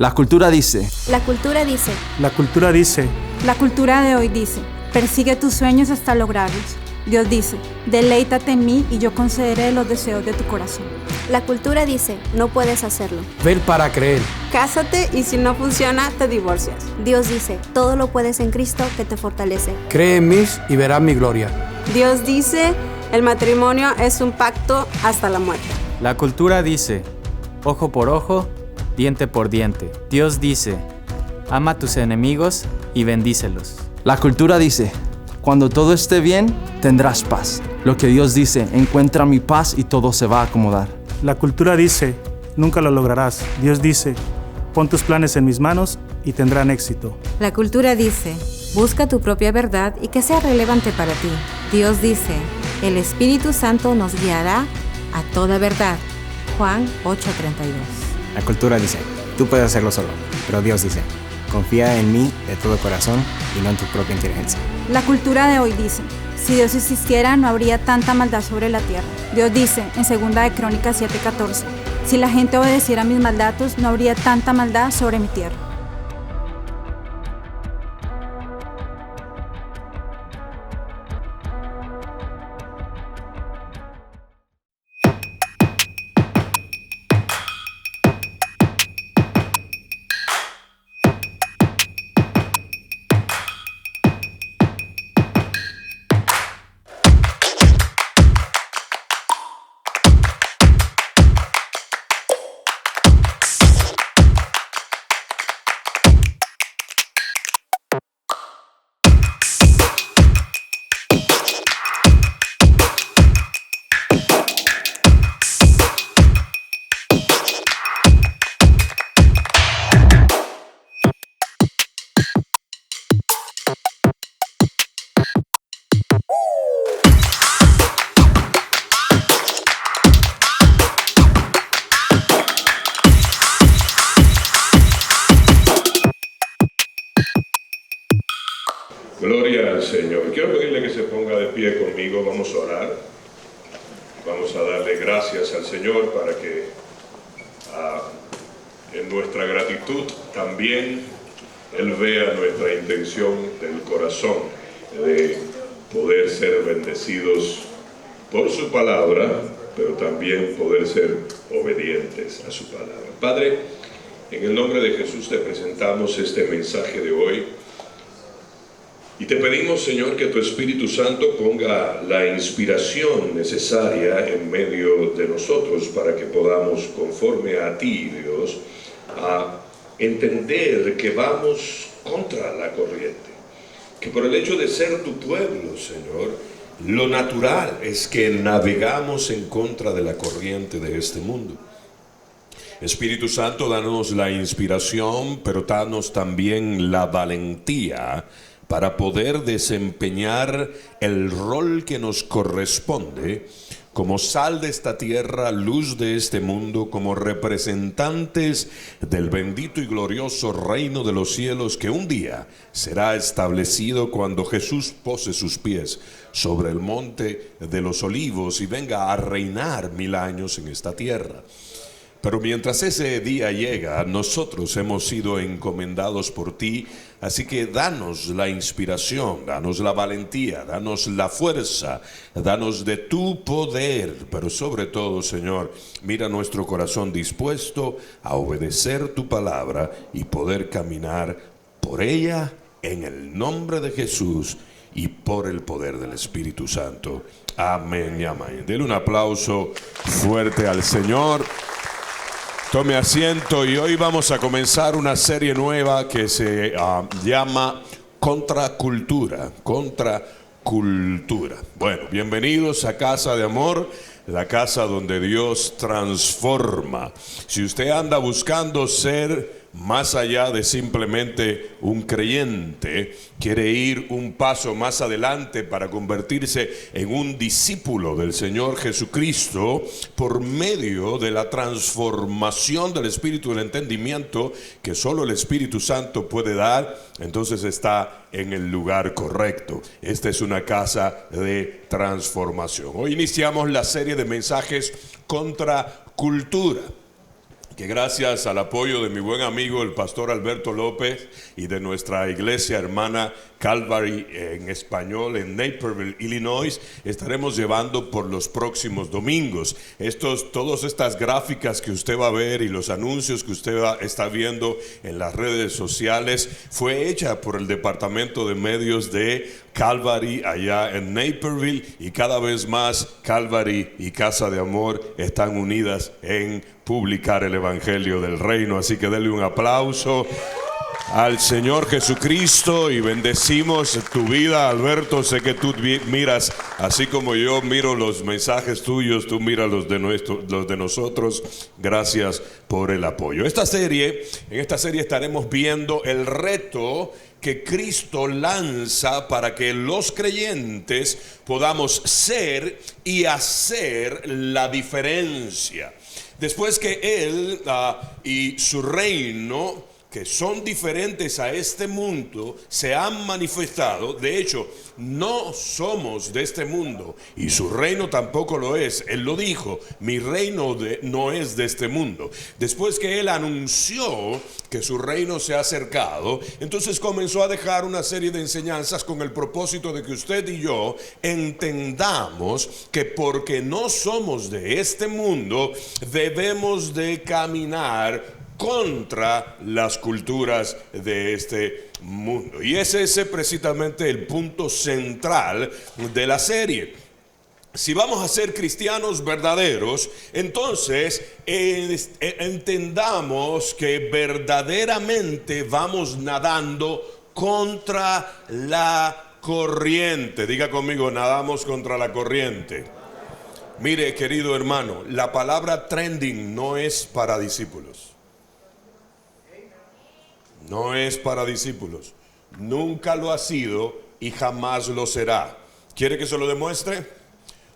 La cultura dice. La cultura dice. La cultura dice. La cultura de hoy dice, persigue tus sueños hasta lograrlos. Dios dice, deleítate en mí y yo concederé los deseos de tu corazón. La cultura dice, no puedes hacerlo. Ver para creer. Cásate y si no funciona, te divorcias. Dios dice, todo lo puedes en Cristo que te fortalece. Cree en mí y verás mi gloria. Dios dice, el matrimonio es un pacto hasta la muerte. La cultura dice, ojo por ojo, diente por diente. Dios dice, ama a tus enemigos y bendícelos. La cultura dice, cuando todo esté bien, tendrás paz. Lo que Dios dice, encuentra mi paz y todo se va a acomodar. La cultura dice, nunca lo lograrás. Dios dice, pon tus planes en mis manos y tendrán éxito. La cultura dice, busca tu propia verdad y que sea relevante para ti. Dios dice, el Espíritu Santo nos guiará a toda verdad. Juan 8:32. La cultura dice, tú puedes hacerlo solo, pero Dios dice, confía en mí de todo corazón y no en tu propia inteligencia. La cultura de hoy dice, si Dios existiera no habría tanta maldad sobre la tierra. Dios dice en 2 de Crónicas 7:14, si la gente obedeciera mis mandatos no habría tanta maldad sobre mi tierra. Gloria al Señor. Quiero pedirle que se ponga de pie conmigo. Vamos a orar. Vamos a darle gracias al Señor para que en nuestra gratitud también Él vea nuestra intención del corazón de poder ser bendecidos por su palabra, pero también poder ser obedientes a su palabra. Padre, en el nombre de Jesús te presentamos este mensaje de hoy. Y te pedimos, Señor, que tu Espíritu Santo ponga la inspiración necesaria en medio de nosotros para que podamos, conforme a ti, Dios, a entender que vamos contra la corriente. Que por el hecho de ser tu pueblo, Señor, lo natural es que navegamos en contra de la corriente de este mundo. Espíritu Santo, danos la inspiración, pero danos también la valentía para poder desempeñar el rol que nos corresponde como sal de esta tierra, luz de este mundo, como representantes del bendito y glorioso reino de los cielos que un día será establecido cuando Jesús pose sus pies sobre el monte de los olivos y venga a reinar 1000 años en esta tierra. Pero mientras ese día llega, nosotros hemos sido encomendados por ti, así que danos la inspiración, danos la valentía, danos la fuerza, danos de tu poder, pero sobre todo, Señor, mira nuestro corazón dispuesto a obedecer tu palabra y poder caminar por ella en el nombre de Jesús y por el poder del Espíritu Santo. Amén y amén. Denle un aplauso fuerte al Señor. Tome asiento y hoy vamos a comenzar una serie nueva que se llama Contracultura. Bueno, bienvenidos a Casa de Amor, la casa donde Dios transforma. Si usted anda buscando ser más allá de simplemente un creyente, quiere ir un paso más adelante para convertirse en un discípulo del Señor Jesucristo por medio de la transformación del espíritu del entendimiento que solo el Espíritu Santo puede dar, entonces está en el lugar correcto. Esta es una casa de transformación. Hoy iniciamos la serie de mensajes contra cultura. que gracias al apoyo de mi buen amigo el pastor Alberto López y de nuestra iglesia hermana Calvary en español en Naperville, Illinois, estaremos llevando por los próximos domingos todas estas gráficas que usted va a ver y los anuncios que usted está viendo en las redes sociales fue hecha por el departamento de medios de Calvary allá en Naperville, y cada vez más Calvary y Casa de Amor están unidas en publicar el evangelio del reino. Así que denle un aplauso al Señor Jesucristo y bendecimos tu vida, Alberto. Sé que tú miras, así como yo miro los mensajes tuyos, tú miras los de nosotros. Gracias por el apoyo. En esta serie estaremos viendo el reto que Cristo lanza para que los creyentes podamos ser y hacer la diferencia. Después que Él y su reino, que son diferentes a este mundo, se han manifestado. De hecho, no somos de este mundo y su reino tampoco lo es. Él lo dijo: mi reino no es de este mundo. Después que Él anunció que su reino se ha acercado, entonces comenzó a dejar una serie de enseñanzas con el propósito de que usted y yo entendamos que porque no somos de este mundo, debemos de caminar contra las culturas de este mundo. Y ese es precisamente el punto central de la serie. Si vamos a ser cristianos verdaderos, entonces entendamos que verdaderamente vamos nadando contra la corriente. Diga conmigo: nadamos contra la corriente. Mire, querido hermano, la palabra trending no es para discípulos. No es para discípulos. Nunca lo ha sido y jamás lo será. ¿Quiere que se lo demuestre?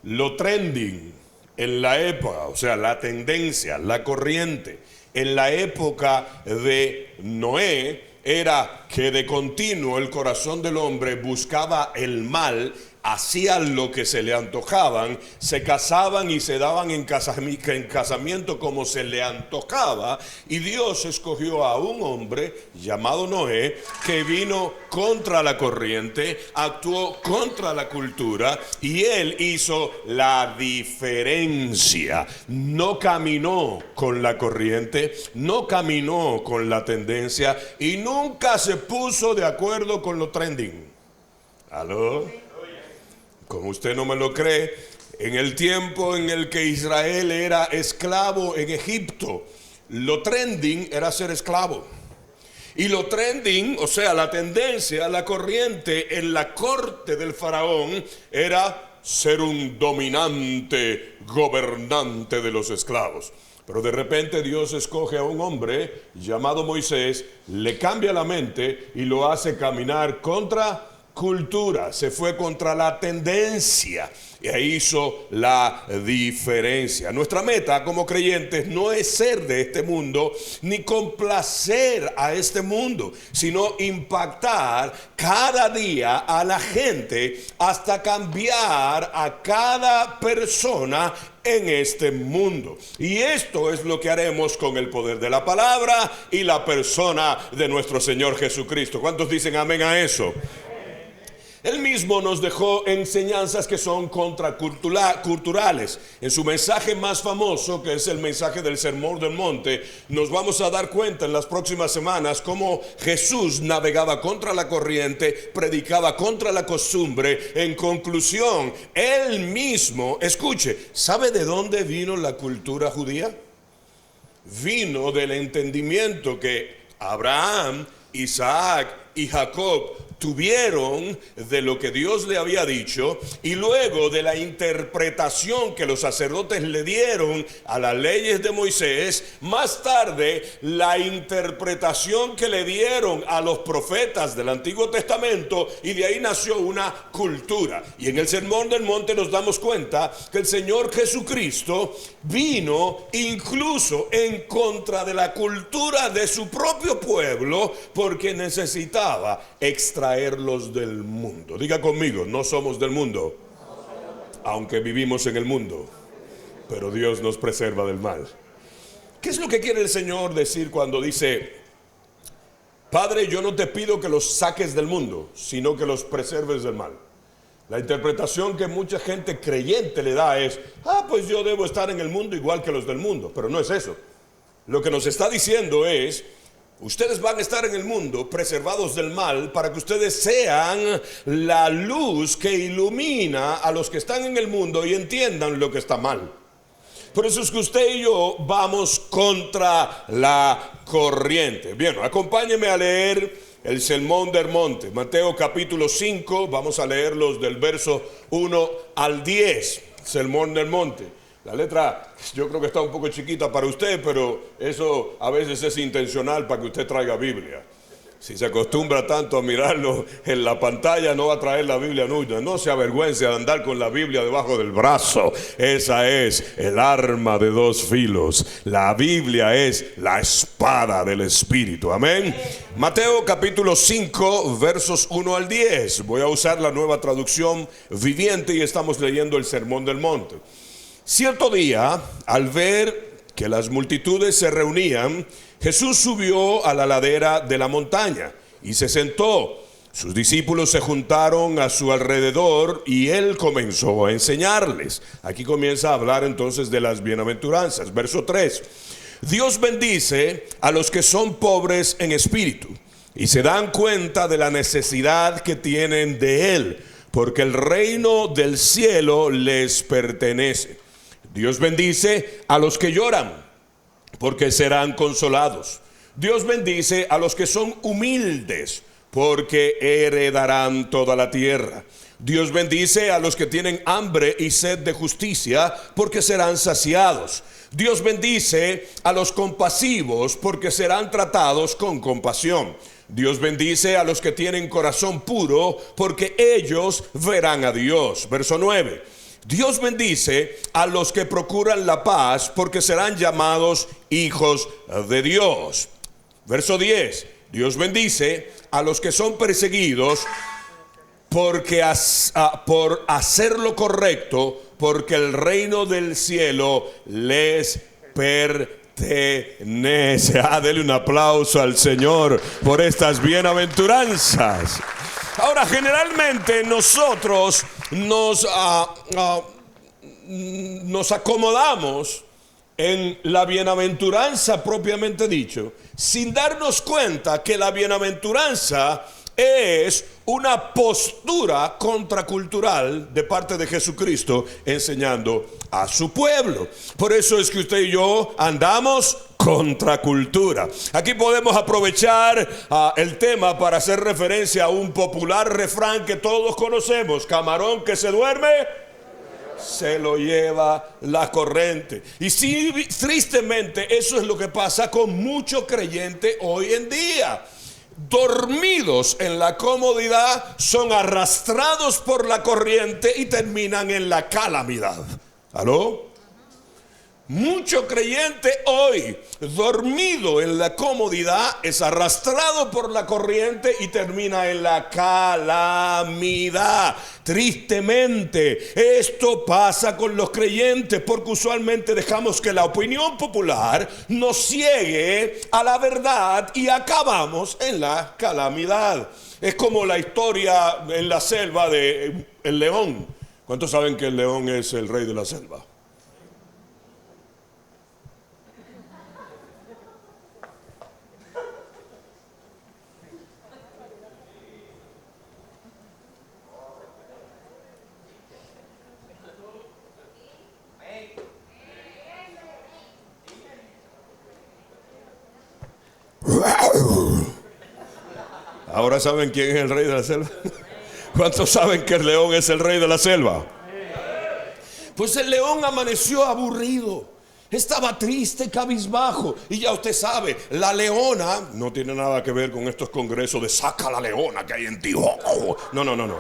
Lo trending en la época, o sea, la tendencia, la corriente, en la época de Noé, era que de continuo el corazón del hombre buscaba el mal, hacían lo que se le antojaban, se casaban y se daban en casamiento como se le antojaba, y Dios escogió a un hombre llamado Noé que vino contra la corriente, actuó contra la cultura, y él hizo la diferencia. No caminó con la corriente, no caminó con la tendencia y nunca se puso de acuerdo con lo trending. ¿Aló? Como usted no me lo cree, en el tiempo en el que Israel era esclavo en Egipto, lo trending era ser esclavo. Y lo trending, o sea, la tendencia, la corriente en la corte del faraón era ser un dominante, gobernante de los esclavos. Pero de repente Dios escoge a un hombre llamado Moisés, le cambia la mente y lo hace caminar contra cultura, se fue contra la tendencia e hizo la diferencia. Nuestra meta como creyentes no es ser de este mundo ni complacer a este mundo, sino impactar cada día a la gente hasta cambiar a cada persona en este mundo. Y esto es lo que haremos con el poder de la palabra y la persona de nuestro Señor Jesucristo. ¿Cuántos dicen amén a eso? Él mismo nos dejó enseñanzas que son contraculturales. En su mensaje más famoso, que es el mensaje del Sermón del Monte, nos vamos a dar cuenta en las próximas semanas cómo Jesús navegaba contra la corriente, predicaba contra la costumbre. En conclusión, él mismo, escuche, ¿sabe de dónde vino la cultura judía? Vino del entendimiento que Abraham, Isaac y Jacob tuvieron de lo que Dios le había dicho, y luego de la interpretación que los sacerdotes le dieron a las leyes de Moisés, más tarde la interpretación que le dieron a los profetas del Antiguo Testamento, y de ahí nació una cultura. Y en el Sermón del Monte nos damos cuenta que el Señor Jesucristo vino incluso en contra de la cultura de su propio pueblo, porque necesitaba extraerlos del mundo. Diga conmigo: no somos del mundo, aunque vivimos en el mundo, pero Dios nos preserva del mal. ¿Qué es lo que quiere el Señor decir cuando dice: Padre, yo no te pido que los saques del mundo, sino que los preserves del mal? La interpretación que mucha gente creyente le da es: pues yo debo estar en el mundo igual que los del mundo. Pero no es eso. Lo que nos está diciendo es: ustedes van a estar en el mundo preservados del mal para que ustedes sean la luz que ilumina a los que están en el mundo y entiendan lo que está mal. Por eso es que usted y yo vamos contra la corriente. Bien, acompáñenme a leer el Sermón del Monte, Mateo capítulo 5, vamos a leerlos del verso 1 al 10, Sermón del Monte. La letra yo creo que está un poco chiquita para usted, pero eso a veces es intencional para que usted traiga Biblia. Si se acostumbra tanto a mirarlo en la pantalla, no va a traer la Biblia nunca. No se avergüence de andar con la Biblia debajo del brazo. Esa es el arma de dos filos. La Biblia es la espada del Espíritu. Amén. Mateo capítulo 5, versos 1 al 10. Voy a usar la Nueva Traducción Viviente y estamos leyendo el Sermón del Monte. Cierto día, al ver que las multitudes se reunían, Jesús subió a la ladera de la montaña y se sentó. Sus discípulos se juntaron a su alrededor y él comenzó a enseñarles. Aquí comienza a hablar entonces de las bienaventuranzas. Verso 3. Dios bendice a los que son pobres en espíritu y se dan cuenta de la necesidad que tienen de él, porque el reino del cielo les pertenece. Dios bendice a los que lloran, porque serán consolados. Dios bendice a los que son humildes, porque heredarán toda la tierra. Dios bendice a los que tienen hambre y sed de justicia, porque serán saciados. Dios bendice a los compasivos, porque serán tratados con compasión. Dios bendice a los que tienen corazón puro, porque ellos verán a Dios. Verso 9. Dios bendice a los que procuran la paz, porque serán llamados hijos de Dios. Verso 10. Dios bendice a los que son perseguidos porque por hacer lo correcto, porque el reino del cielo les pertenece. Dele un aplauso al Señor por estas bienaventuranzas. Ahora, generalmente nosotros nos acomodamos en la bienaventuranza propiamente dicho, sin darnos cuenta que la bienaventuranza es una postura contracultural de parte de Jesucristo enseñando a su pueblo. Por eso es que usted y yo andamos contracultura. Aquí podemos aprovechar el tema para hacer referencia a un popular refrán que todos conocemos: camarón que se duerme, se lo lleva la corriente. Y sí, tristemente eso es lo que pasa con mucho creyente hoy en día. Dormidos en la comodidad, son arrastrados por la corriente y terminan en la calamidad. ¿Aló? Mucho creyente hoy, dormido en la comodidad, es arrastrado por la corriente y termina en la calamidad. Tristemente, esto pasa con los creyentes, porque usualmente dejamos que la opinión popular nos ciegue a la verdad y acabamos en la calamidad. Es como la historia en la selva de el león. ¿Cuántos saben que el león es el rey de la selva? ¿Ahora saben quién es el rey de la selva? ¿Cuántos saben que el león es el rey de la selva? Pues el león amaneció aburrido, estaba triste, cabizbajo. Y ya usted sabe, la leona no tiene nada que ver con estos congresos de saca la leona que hay en ti. No.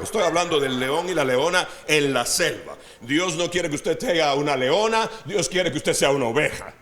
Estoy hablando del león y la leona en la selva. Dios no quiere que usted sea una leona, Dios quiere que usted sea una oveja.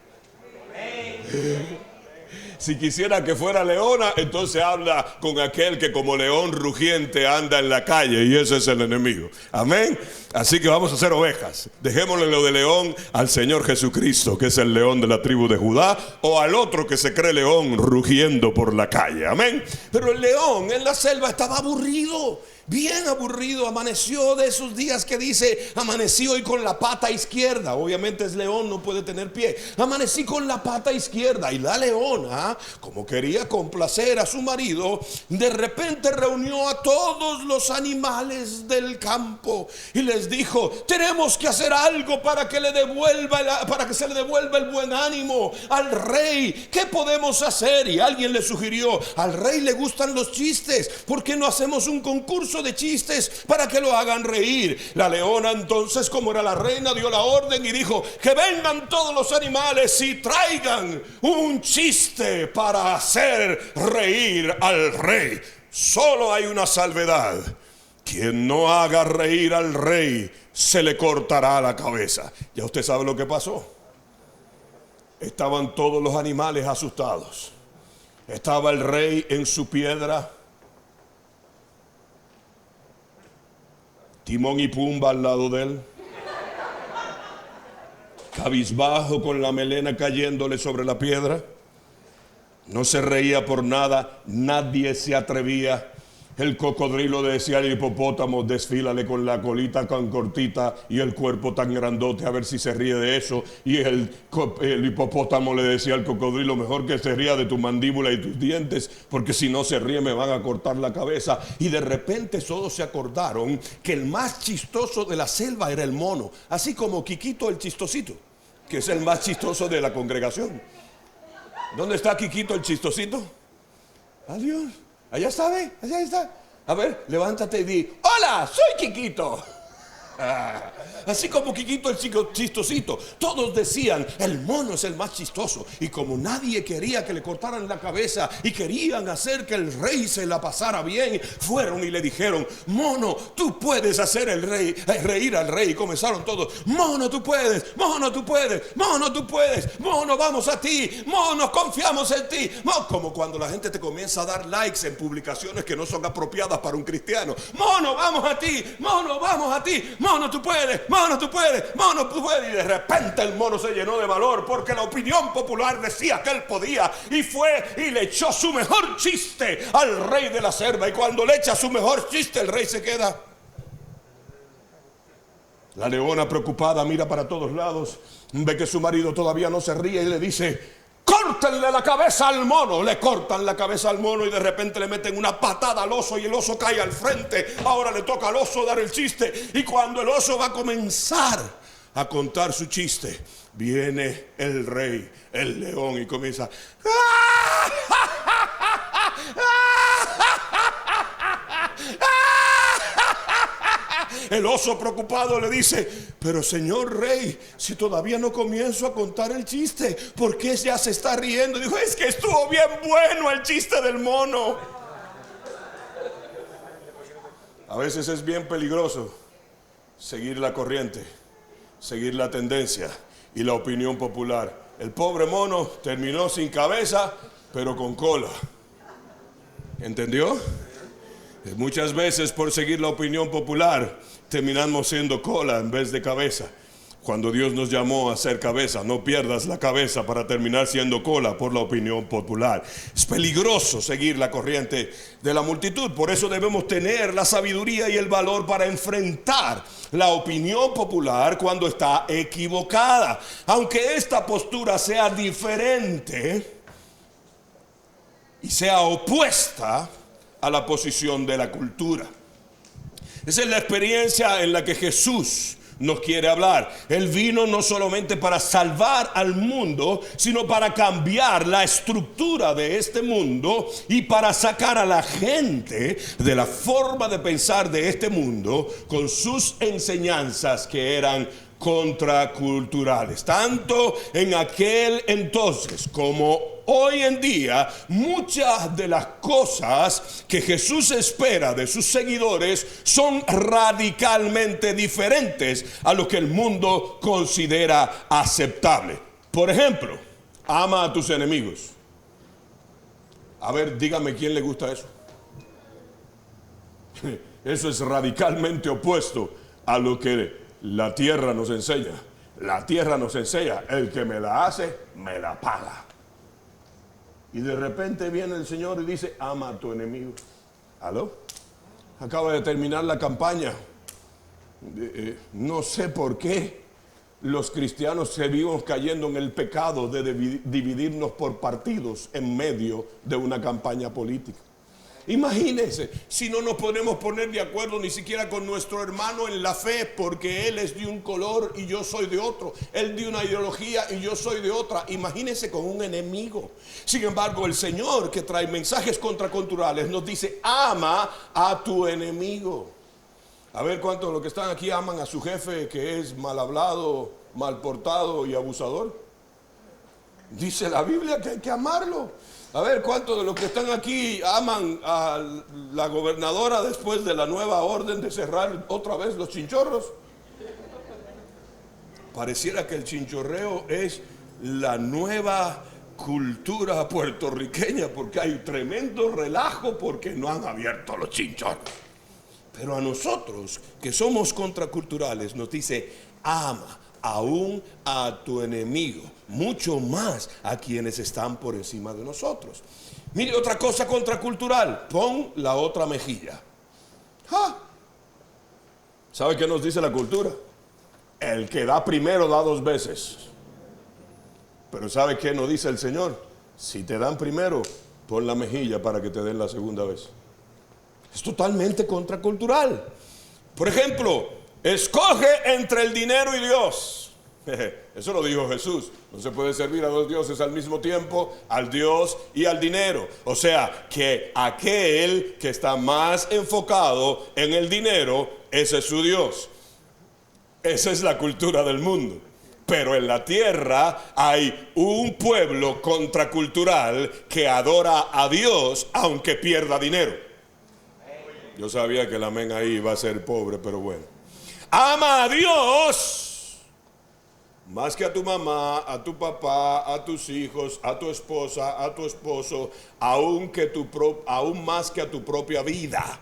Si quisiera que fuera leona, entonces habla con aquel que como león rugiente anda en la calle, y ese es el enemigo. Amén. Así que vamos a ser ovejas. Dejémosle lo de león al Señor Jesucristo, que es el león de la tribu de Judá, o al otro que se cree león rugiendo por la calle. Amén. Pero el león en la selva estaba aburrido. Bien aburrido, amaneció de esos días que dice, amanecí hoy con la pata izquierda. Obviamente es león, no puede tener pie. Amanecí con la pata izquierda. Y la leona, como quería complacer a su marido, de repente reunió a todos los animales del campo y les dijo, tenemos que hacer algo para que se le devuelva el buen ánimo al rey. ¿Qué podemos hacer? Y alguien le sugirió, al rey le gustan los chistes, ¿por qué no hacemos un concurso de chistes para que lo hagan reír? La leona entonces, como era la reina, dio la orden y dijo, que vengan todos los animales y traigan un chiste para hacer reír al rey. Solo hay una salvedad: quien no haga reír al rey, se le cortará la cabeza. Ya usted sabe lo que pasó. Estaban todos los animales asustados. Estaba el rey en su piedra, Timón y Pumba al lado de él, cabizbajo con la melena cayéndole sobre la piedra. No se reía por nada, nadie se atrevía. El cocodrilo le decía al hipopótamo, desfílale con la colita tan cortita y el cuerpo tan grandote, a ver si se ríe de eso. Y el hipopótamo le decía al cocodrilo, mejor que se ría de tu mandíbula y tus dientes, porque si no se ríe me van a cortar la cabeza. Y de repente todos se acordaron que el más chistoso de la selva era el mono, así como Quiquito el chistosito, que es el más chistoso de la congregación. ¿Dónde está Quiquito el chistosito? Adiós. Allá está, ¿ve? Allá está. A ver, levántate y di, hola, soy Quiquito. Así como Quiquito el chistosito. Todos decían, el mono es el más chistoso. Y como nadie quería que le cortaran la cabeza y querían hacer que el rey se la pasara bien, fueron y le dijeron, mono, tú puedes hacer reír al rey. Y comenzaron todos, mono, tú puedes, mono, tú puedes, mono, tú puedes, mono, vamos a ti, mono, confiamos en ti. Como cuando la gente te comienza a dar likes en publicaciones que no son apropiadas para un cristiano. Mono, vamos a ti, mono, vamos a ti, mono, tú puedes, mono, tú puedes, mono, tú puedes. Y de repente el mono se llenó de valor porque la opinión popular decía que él podía, y fue y le echó su mejor chiste al rey de la selva. Y cuando le echa su mejor chiste, el rey se queda. La leona, preocupada, mira para todos lados, ve que su marido todavía no se ríe y le dice, córtenle la cabeza al mono. Le cortan la cabeza al mono y de repente le meten una patada al oso y el oso cae al frente. Ahora le toca al oso dar el chiste, y cuando el oso va a comenzar a contar su chiste, viene el rey, el león, y comienza El oso, preocupado, le dice, pero señor rey, si todavía no comienzo a contar el chiste, ¿por qué ya se está riendo? Dijo, es que estuvo bien bueno el chiste del mono. A veces es bien peligroso seguir la corriente, seguir la tendencia y la opinión popular. El pobre mono terminó sin cabeza, pero con cola. ¿Entendió? Muchas veces por seguir la opinión popular terminamos siendo cola en vez de cabeza. Cuando Dios nos llamó a ser cabeza, no pierdas la cabeza para terminar siendo cola por la opinión popular. Es peligroso seguir la corriente de la multitud. Por eso debemos tener la sabiduría y el valor para enfrentar la opinión popular cuando está equivocada. Aunque esta postura sea diferente y sea opuesta a la posición de la cultura. Esa es la experiencia en la que Jesús nos quiere hablar. Él vino no solamente para salvar al mundo, sino para cambiar la estructura de este mundo y para sacar a la gente de la forma de pensar de este mundo con sus enseñanzas que eran contraculturales. Tanto en aquel entonces como hoy en día, muchas de las cosas que Jesús espera de sus seguidores son radicalmente diferentes a lo que el mundo considera aceptable. Por ejemplo, ama a tus enemigos. A ver, dígame quién le gusta eso. Eso es radicalmente opuesto a lo que la tierra nos enseña. La tierra nos enseña, el que me la hace, me la paga. Y de repente viene el Señor y dice, ama a tu enemigo. ¿Aló? Acaba de terminar la campaña. No sé por qué los cristianos seguimos cayendo en el pecado de dividirnos por partidos en medio de una campaña política. Imagínense, si no nos podemos poner de acuerdo ni siquiera con nuestro hermano en la fe, porque él es de un color y yo soy de otro, él de una ideología y yo soy de otra. Imagínense con un enemigo. Sin embargo, el Señor, que trae mensajes contraculturales, nos dice, ama a tu enemigo. A ver cuántos de los que están aquí aman a su jefe, que es mal hablado, mal portado y abusador. Dice la Biblia que hay que amarlo. A ver cuántos de los que están aquí aman a la gobernadora después de la nueva orden de cerrar otra vez los chinchorros. Pareciera que el chinchorreo es la nueva cultura puertorriqueña, porque hay tremendo relajo porque no han abierto los chinchorros. Pero a nosotros, que somos contraculturales, nos dice, ama aún a tu enemigo, mucho más a quienes están por encima de nosotros. Mire, otra cosa contracultural, pon la otra mejilla. ¡Ja! ¿Sabe qué nos dice la cultura? El que da primero da dos veces. Pero ¿sabe qué nos dice el Señor? Si te dan primero, pon la mejilla para que te den la segunda vez. Es totalmente contracultural. Por ejemplo, escoge entre el dinero y Dios. Eso lo dijo Jesús. No se puede servir a dos dioses al mismo tiempo, al Dios y al dinero. O sea, que aquel que está más enfocado en el dinero, ese es su Dios. Esa es la cultura del mundo. Pero en la tierra hay un pueblo contracultural que adora a Dios aunque pierda dinero. Yo sabía que el amén ahí iba a ser pobre, pero bueno. Ama a Dios más que a tu mamá, a tu papá, a tus hijos, a tu esposa, a tu esposo, aún más que a tu propia vida.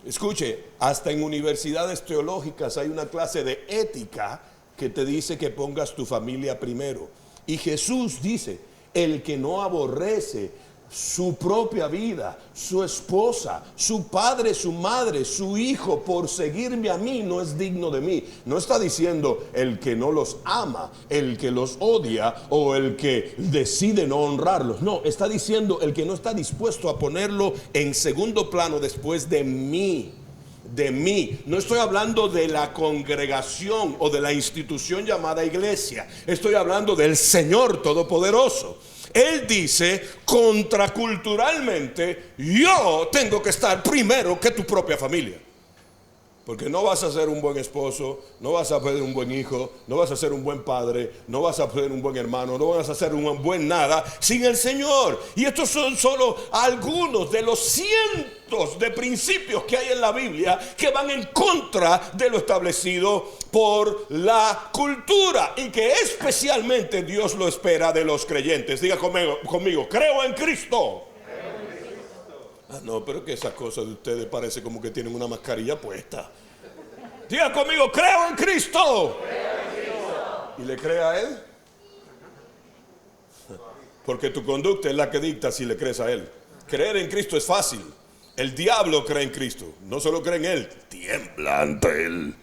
Escuche, hasta en universidades teológicas hay una clase de ética que te dice que pongas tu familia primero. Y Jesús dice, el que no aborrece su propia vida, su esposa, su padre, su madre, su hijo, por seguirme a mí, no es digno de mí. No está diciendo el que no los ama, el que los odia o el que decide no honrarlos. No, está diciendo el que no está dispuesto a ponerlo en segundo plano después de mí. De mí. No estoy hablando de la congregación o de la institución llamada iglesia. Estoy hablando del Señor Todopoderoso. Él dice, contraculturalmente, yo tengo que estar primero que tu propia familia. Porque no vas a ser un buen esposo, no vas a ser un buen hijo, no vas a ser un buen padre, no vas a ser un buen hermano, no vas a ser un buen nada sin el Señor. Y estos son solo algunos de los cientos de principios que hay en la Biblia que van en contra de lo establecido por la cultura y que especialmente Dios lo espera de los creyentes. Diga conmigo, creo en Cristo. No, pero que esa cosa de ustedes parece como que tienen una mascarilla puesta. Diga conmigo, creo en Cristo. ¿Y le cree a Él? Porque tu conducta es la que dicta si le crees a Él. Creer en Cristo es fácil. El diablo cree en Cristo. No solo cree en Él, tiembla ante Él.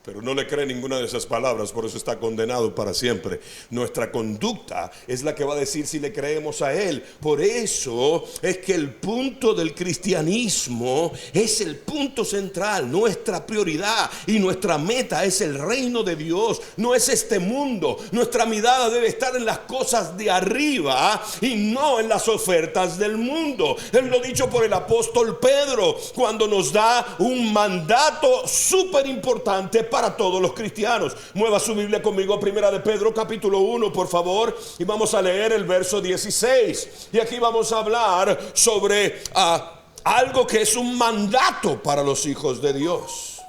Pero no le cree ninguna de esas palabras, por eso está condenado para siempre. Nuestra conducta es la que va a decir si le creemos a Él. Por eso es que el punto del cristianismo es el punto central. Nuestra prioridad y nuestra meta es el reino de Dios, no es este mundo. Nuestra mirada debe estar en las cosas de arriba y no en las ofertas del mundo. Es lo dicho por el apóstol Pedro cuando nos da un mandato súper importante para todos los cristianos. Mueva su Biblia conmigo a Primera de Pedro capítulo 1, por favor, y vamos a leer el verso 16. Y aquí vamos a hablar sobre algo que es un mandato para los hijos de Dios.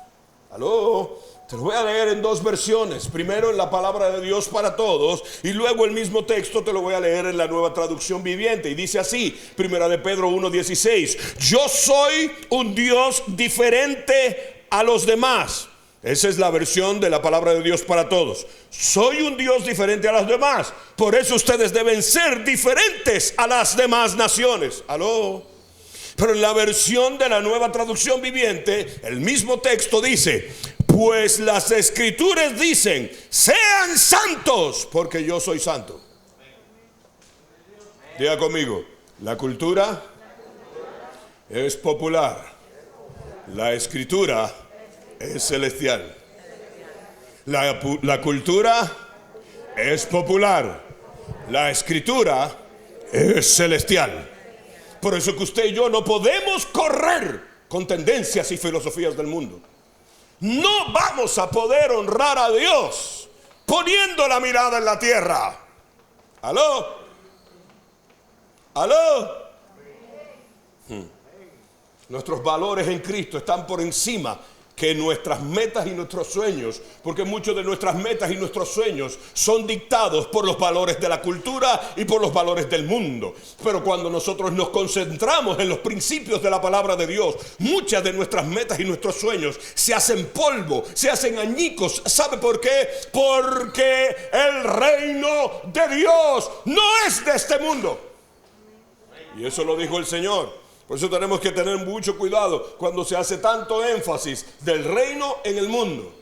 ¿Aló? Te lo voy a leer en dos versiones. Primero en la palabra de Dios para todos, y luego el mismo texto te lo voy a leer en la Nueva Traducción Viviente. Y dice así, Primera de Pedro 1:16: yo soy un Dios diferente a los demás. Esa es la versión de la palabra de Dios para todos. Soy un Dios diferente a los demás. Por eso ustedes deben ser diferentes a las demás naciones. ¿Aló? Pero en la versión de la Nueva Traducción Viviente, el mismo texto dice: pues las Escrituras dicen, sean santos, porque yo soy santo. Diga conmigo, la cultura es popular, la Escritura es celestial. La cultura es popular, la Escritura es celestial. Por eso que usted y yo no podemos correr con tendencias y filosofías del mundo. No vamos a poder honrar a Dios poniendo la mirada en la tierra. ¿Aló? ¿Aló? Nuestros valores en Cristo están por encima que nuestras metas y nuestros sueños, porque muchos de nuestras metas y nuestros sueños son dictados por los valores de la cultura y por los valores del mundo. Pero cuando nosotros nos concentramos en los principios de la palabra de Dios, muchas de nuestras metas y nuestros sueños se hacen polvo, se hacen añicos. ¿Sabe por qué? Porque el reino de Dios no es de este mundo. Y eso lo dijo el Señor. Por eso tenemos que tener mucho cuidado cuando se hace tanto énfasis del reino en el mundo.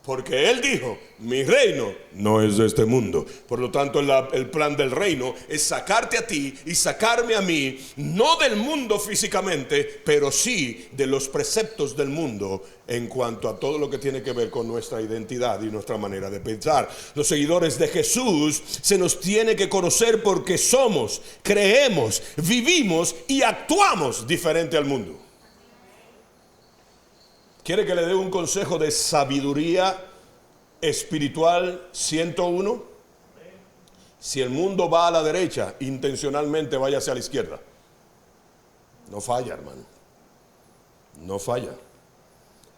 Porque Él dijo, mi reino no es de este mundo. Por lo tanto, el plan del reino es sacarte a ti y sacarme a mí, no del mundo físicamente, pero sí de los preceptos del mundo en cuanto a todo lo que tiene que ver con nuestra identidad y nuestra manera de pensar. Los seguidores de Jesús se nos tiene que conocer porque somos, creemos, vivimos y actuamos diferente al mundo. ¿Quiere que le dé un consejo de sabiduría espiritual 101? Si el mundo va a la derecha, intencionalmente vaya hacia la izquierda. No falla, hermano. No falla.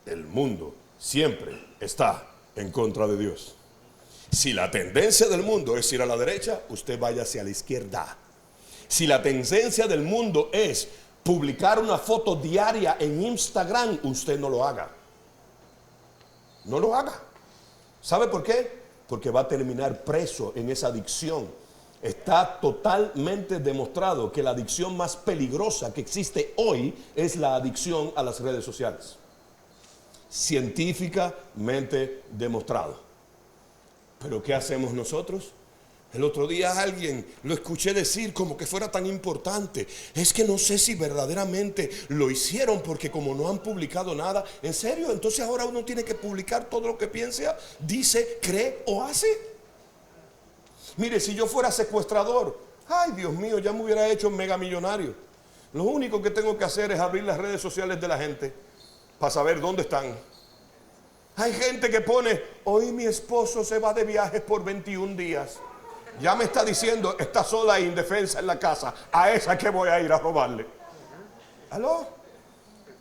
El mundo siempre está en contra de Dios. Si la tendencia del mundo es ir a la derecha, usted vaya hacia la izquierda. Si la tendencia del mundo es publicar una foto diaria en Instagram, usted no lo haga. No lo haga. ¿Sabe por qué? Porque va a terminar preso en esa adicción. Está totalmente demostrado que la adicción más peligrosa que existe hoy es la adicción a las redes sociales. Científicamente demostrado. ¿Pero qué hacemos nosotros? El otro día alguien lo escuché decir como que fuera tan importante. Es que no sé si verdaderamente lo hicieron porque como no han publicado nada. ¿En serio? Entonces ahora uno tiene que publicar todo lo que piensa, dice, cree o hace. Mire, si yo fuera secuestrador, ay Dios mío, ya me hubiera hecho mega millonario. Lo único que tengo que hacer es abrir las redes sociales de la gente para saber dónde están. Hay gente que pone, hoy mi esposo se va de viaje por 21 días. Ya me está diciendo, está sola e indefensa en la casa. A esa que voy a ir a robarle. ¿Aló?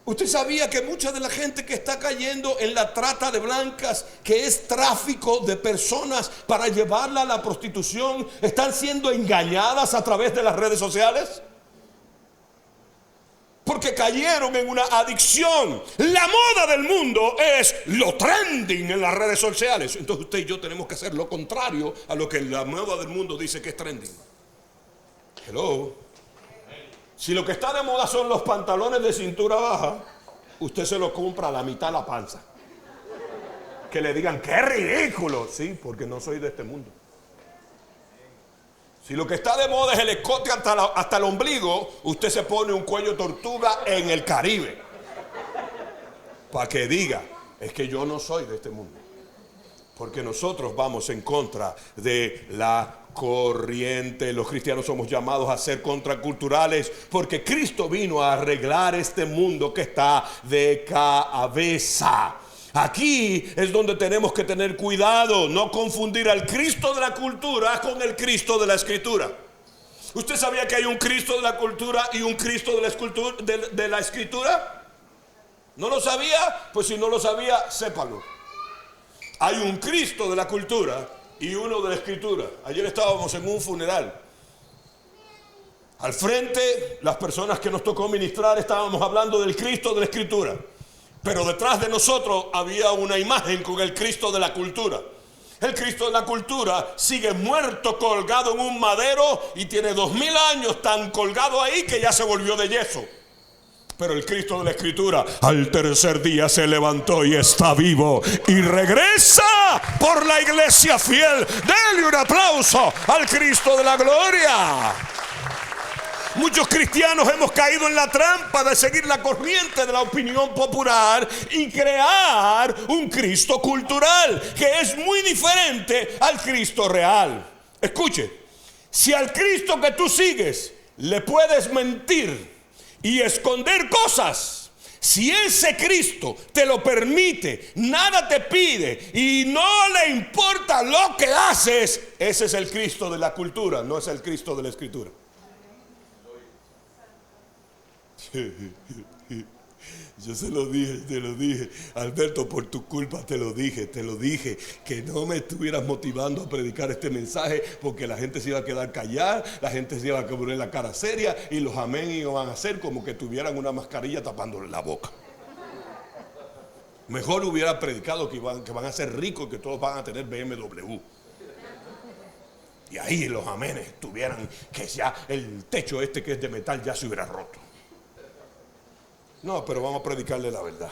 ¿Usted sabía que mucha de la gente que está cayendo en la trata de blancas, que es tráfico de personas para llevarla a la prostitución, están siendo engañadas a través de las redes sociales? Porque cayeron en una adicción. La moda del mundo es lo trending en las redes sociales. Entonces usted y yo tenemos que hacer lo contrario a lo que la moda del mundo dice que es trending. Hello. Si lo que está de moda son los pantalones de cintura baja, usted se lo compra a la mitad de la panza. Que le digan, ¡qué ridículo! Sí, porque no soy de este mundo. Si lo que está de moda es el escote hasta el ombligo, usted se pone un cuello tortuga en el Caribe. Para que diga, es que yo no soy de este mundo. Porque nosotros vamos en contra de la corriente. Los cristianos somos llamados a ser contraculturales porque Cristo vino a arreglar este mundo que está de cabeza. Aquí es donde tenemos que tener cuidado, no confundir al Cristo de la cultura con el Cristo de la Escritura. ¿Usted sabía que hay un Cristo de la cultura y un Cristo de la Escritura? ¿No lo sabía? Pues si no lo sabía, sépalo. Hay un Cristo de la cultura y uno de la escritura. Ayer estábamos en un funeral. Al frente, las personas que nos tocó ministrar estábamos hablando del Cristo de la escritura. Pero detrás de nosotros había una imagen con el Cristo de la cultura. El Cristo de la cultura sigue muerto, colgado en un madero, y tiene 2000 años tan colgado ahí que ya se volvió de yeso. Pero el Cristo de la escritura al tercer día se levantó y está vivo y regresa por la iglesia fiel. Denle un aplauso al Cristo de la gloria. Muchos cristianos hemos caído en la trampa de seguir la corriente de la opinión popular y crear un Cristo cultural que es muy diferente al Cristo real. Escuche, si al Cristo que tú sigues le puedes mentir y esconder cosas, si ese Cristo te lo permite, nada te pide y no le importa lo que haces, ese es el Cristo de la cultura, no es el Cristo de la escritura. Yo se lo dije, te lo dije, Alberto, por tu culpa te lo dije, que no me estuvieras motivando a predicar este mensaje, porque la gente se iba a quedar callada, la gente se iba a poner la cara seria y los amén iban a hacer como que tuvieran una mascarilla tapándole la boca. Mejor hubiera predicado que van a ser ricos, que todos van a tener BMW. Y ahí los amenes tuvieran que ya el techo este que es de metal ya se hubiera roto. No, pero vamos a predicarle la verdad.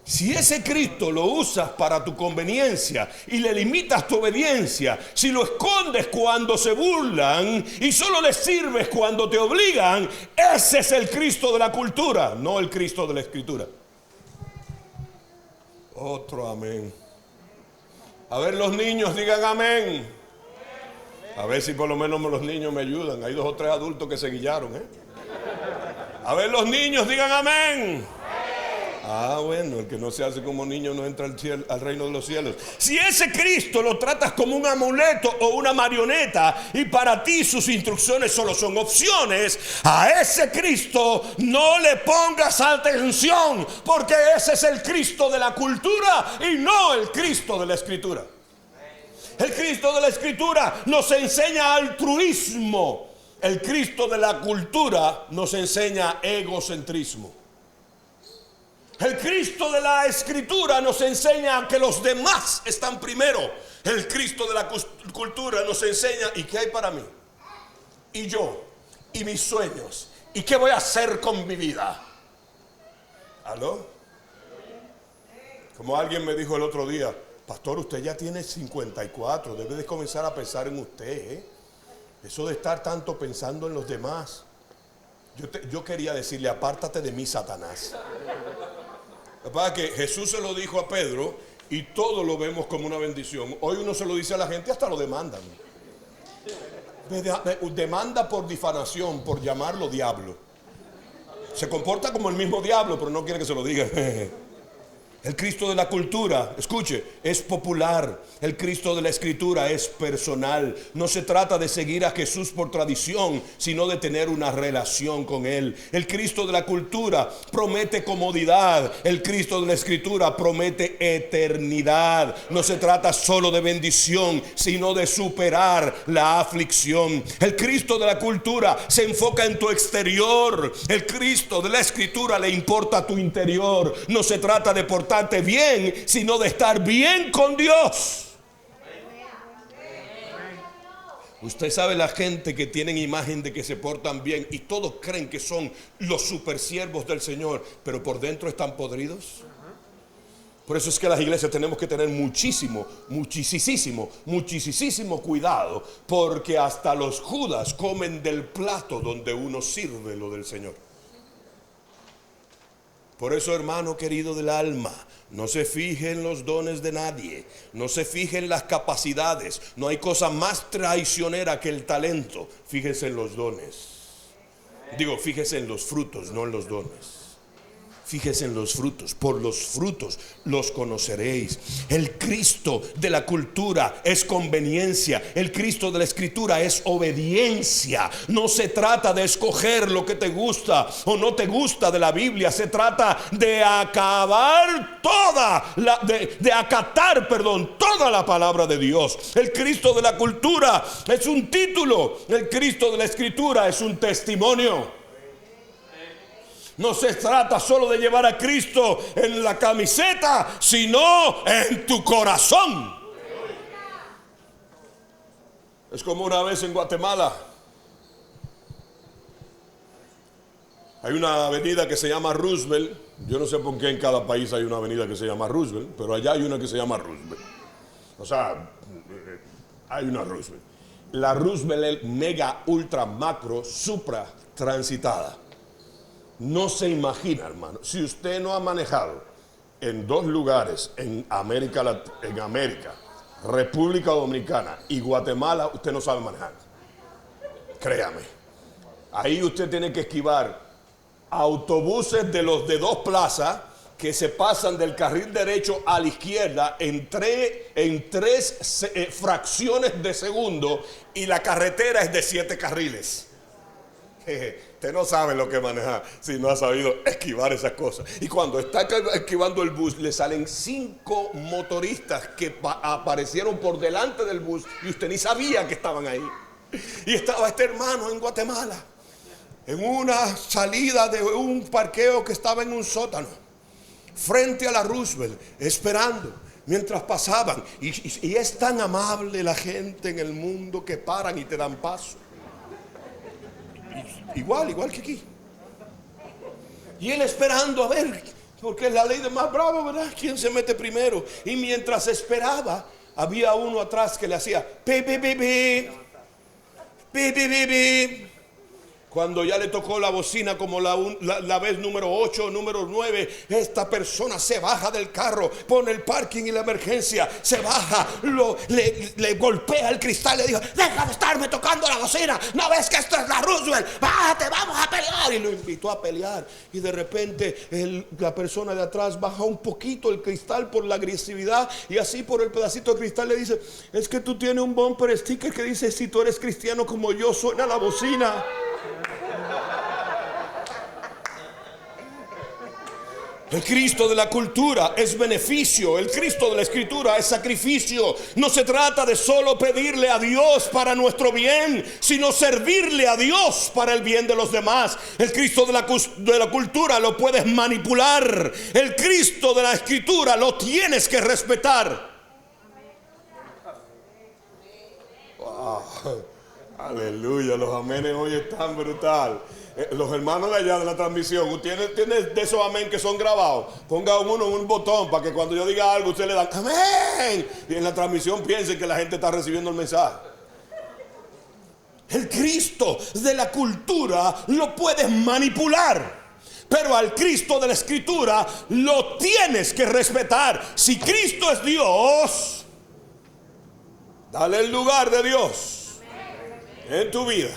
Si ese Cristo lo usas para tu conveniencia y le limitas tu obediencia, si lo escondes cuando se burlan y solo le sirves cuando te obligan, ese es el Cristo de la cultura, no el Cristo de la escritura. Otro amén. A ver, los niños digan amén. A ver si por lo menos los niños me ayudan. Hay 2 o 3 adultos que se guillaron, A ver, los niños digan amén. Ah, bueno, el que no se hace como niño no entra al reino de los cielos. Si ese Cristo lo tratas como un amuleto o una marioneta y para ti sus instrucciones solo son opciones, a ese Cristo no le pongas atención, porque ese es el Cristo de la cultura y no el Cristo de la escritura. El Cristo de la escritura nos enseña altruismo. El Cristo de la cultura nos enseña egocentrismo. El Cristo de la escritura nos enseña que los demás están primero. El Cristo de la cultura nos enseña ¿y qué hay para mí? Y yo, y mis sueños, y qué voy a hacer con mi vida. ¿Aló? Como alguien me dijo el otro día, pastor, usted ya tiene 54, debe de comenzar a pensar en usted, Eso de estar tanto pensando en los demás. Yo quería decirle, apártate de mí, Satanás. Lo que pasa es que Jesús se lo dijo a Pedro y todo lo vemos como una bendición. Hoy uno se lo dice a la gente, hasta lo demandan. Demanda por difamación, por llamarlo diablo. Se comporta como el mismo diablo, pero no quiere que se lo diga. El Cristo de la cultura, escuche, es popular. El Cristo de la escritura es personal. No se trata de seguir a Jesús por tradición, sino de tener una relación con Él. El Cristo de la cultura promete comodidad. El Cristo de la escritura promete eternidad. No se trata solo de bendición, sino de superar la aflicción. El Cristo de la cultura se enfoca en tu exterior. El Cristo de la escritura le importa tu interior. No se trata de portarte bien, sino de estar bien con Dios. Usted sabe, la gente que tienen imagen de que se portan bien y todos creen que son los supersiervos del Señor, pero por dentro están podridos. Por eso es que las iglesias tenemos que tener muchísimo cuidado, porque hasta los judas comen del plato donde uno sirve lo del Señor. Por eso, hermano querido del alma, no se fije en los dones de nadie, no se fije en las capacidades. No hay cosa más traicionera que el talento. Fíjese en los dones. Digo, fíjese en los frutos, no en los dones. Fíjese en los frutos, por los frutos los conoceréis. El Cristo de la cultura es conveniencia, el Cristo de la escritura es obediencia. No se trata de escoger lo que te gusta o no te gusta de la Biblia, se trata de acatar toda la palabra de Dios. El Cristo de la cultura es un título, el Cristo de la escritura es un testimonio. No se trata solo de llevar a Cristo en la camiseta, sino en tu corazón. Es como una vez en Guatemala. Hay una avenida que se llama Roosevelt. Yo no sé por qué en cada país hay una avenida que se llama Roosevelt, pero allá hay una que se llama Roosevelt. O sea, hay una Roosevelt. La Roosevelt es mega, ultra, macro, supra transitada. No se imagina, hermano, si usted no ha manejado en dos lugares en América, República Dominicana y Guatemala, usted no sabe manejar. Créame. Ahí usted tiene que esquivar autobuses de los de dos plazas que se pasan del carril derecho a la izquierda en tres fracciones de segundo, y la carretera es de 7 carriles. Usted no sabe lo que manejar si no ha sabido esquivar esas cosas. Y cuando está esquivando el bus, le salen 5 motoristas que aparecieron por delante del bus y usted ni sabía que estaban ahí. Y estaba este hermano en Guatemala, en una salida de un parqueo que estaba en un sótano, frente a la Roosevelt, esperando mientras pasaban. Y es tan amable la gente en el mundo que paran y te dan paso. Igual que aquí. Y él esperando a ver, porque es la ley de más bravo, ¿verdad? ¿Quién se mete primero? Y mientras esperaba, había uno atrás que le hacía pi, pi, pi, pi, pi, pi, pi, pi. Cuando ya le tocó la bocina como la vez número 8 o número 9, esta persona se baja del carro, pone el parking y la emergencia, se baja, le golpea el cristal, le dijo: deja de estarme tocando la bocina, ¿no ves que esto es la Roosevelt? Bájate, vamos a pelear. Y lo invitó a pelear, y de repente la persona de atrás baja un poquito el cristal por la agresividad, y así por el pedacito de cristal le dice: es que tú tienes un bumper sticker que dice: si tú eres cristiano como yo, suena la bocina. El Cristo de la cultura es beneficio, el Cristo de la escritura es sacrificio. No se trata de solo pedirle a Dios para nuestro bien, sino servirle a Dios para el bien de los demás. El Cristo de la cultura lo puedes manipular, el Cristo de la escritura lo tienes que respetar. Wow. Aleluya, los amenes hoy están brutal. Los hermanos de allá de la transmisión, ¿tiene de esos amén que son grabados? Ponga uno en un botón para que cuando yo diga algo usted le dan amén, y en la transmisión piensen que la gente está recibiendo el mensaje. El Cristo de la cultura lo puedes manipular, pero al Cristo de la escritura lo tienes que respetar. Si Cristo es Dios, dale el lugar de Dios en tu vida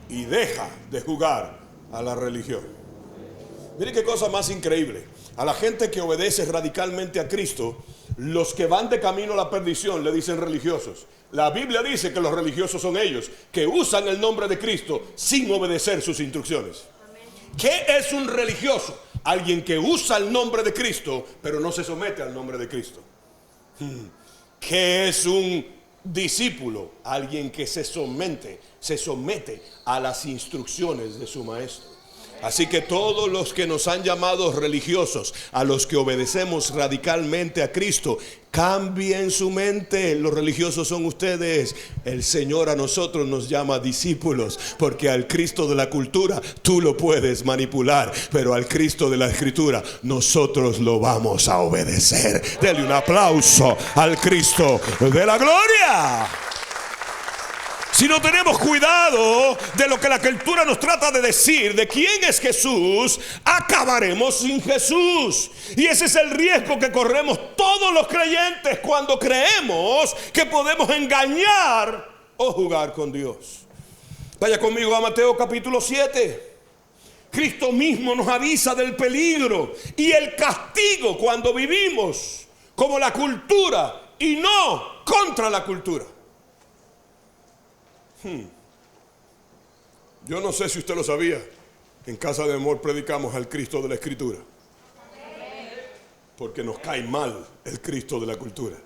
y deja de jugar a la religión. Mire qué cosa más increíble. A la gente que obedece radicalmente a Cristo, los que van de camino a la perdición le dicen religiosos. La Biblia dice que los religiosos son ellos que usan el nombre de Cristo sin obedecer sus instrucciones. ¿Qué es un religioso? Alguien que usa el nombre de Cristo pero no se somete al nombre de Cristo. ¿Qué es un discípulo? Alguien que se somete a las instrucciones de su maestro. Así que todos los que nos han llamado religiosos, a los que obedecemos radicalmente a Cristo, cambien su mente. Los religiosos son ustedes. El Señor a nosotros nos llama discípulos, porque al Cristo de la cultura tú lo puedes manipular, pero al Cristo de la escritura nosotros lo vamos a obedecer. Denle un aplauso al Cristo de la gloria. Si no tenemos cuidado de lo que la cultura nos trata de decir, de quién es Jesús, acabaremos sin Jesús. Y ese es el riesgo que corremos todos los creyentes cuando creemos que podemos engañar o jugar con Dios. Vaya conmigo a Mateo capítulo 7. Cristo mismo nos avisa del peligro y el castigo cuando vivimos como la cultura y no contra la cultura. Yo no sé si usted lo sabía. En Casa de Amor predicamos al Cristo de la Escritura. Porque nos cae mal el Cristo de la cultura.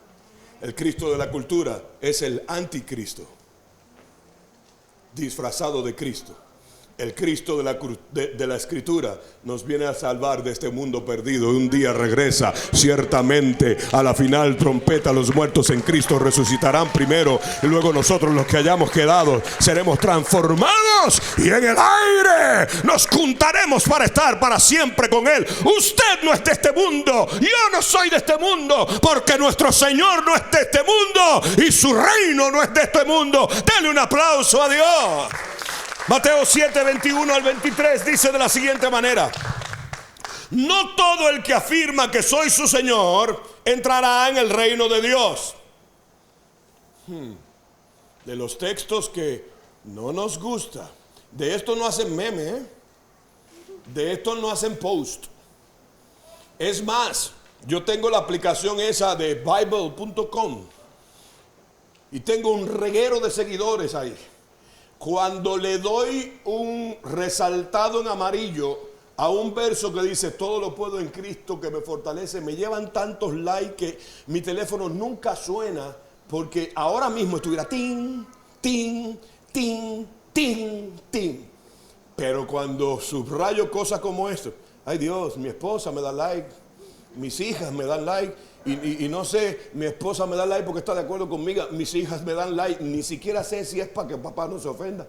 El Cristo de la cultura es el anticristo, disfrazado de Cristo. El Cristo de la Escritura nos viene a salvar de este mundo perdido. Un día regresa, ciertamente a la final trompeta. Los muertos en Cristo resucitarán primero, y luego nosotros, los que hayamos quedado, seremos transformados y en el aire nos juntaremos para estar para siempre con Él. Usted no es de este mundo, yo no soy de este mundo, porque nuestro Señor no es de este mundo y su reino no es de este mundo. Denle un aplauso a Dios. Mateo 7, 21 al 23 dice de la siguiente manera: no todo el que afirma que soy su Señor entrará en el reino de Dios. De los textos que no nos gusta, de esto no hacen meme, de esto no hacen post. Es más, yo tengo la aplicación esa de Bible.com y tengo un reguero de seguidores ahí. Cuando le doy un resaltado en amarillo a un verso que dice todo lo puedo en Cristo que me fortalece, me llevan tantos likes que mi teléfono nunca suena, porque ahora mismo estuviera tin, tin, tin, tin, tin. Pero cuando subrayo cosas como esto, ay Dios, mi esposa me da like, mis hijas me dan like. Y no sé, mi esposa me da like porque está de acuerdo conmigo, mis hijas me dan like, ni siquiera sé si es para que papá no se ofenda.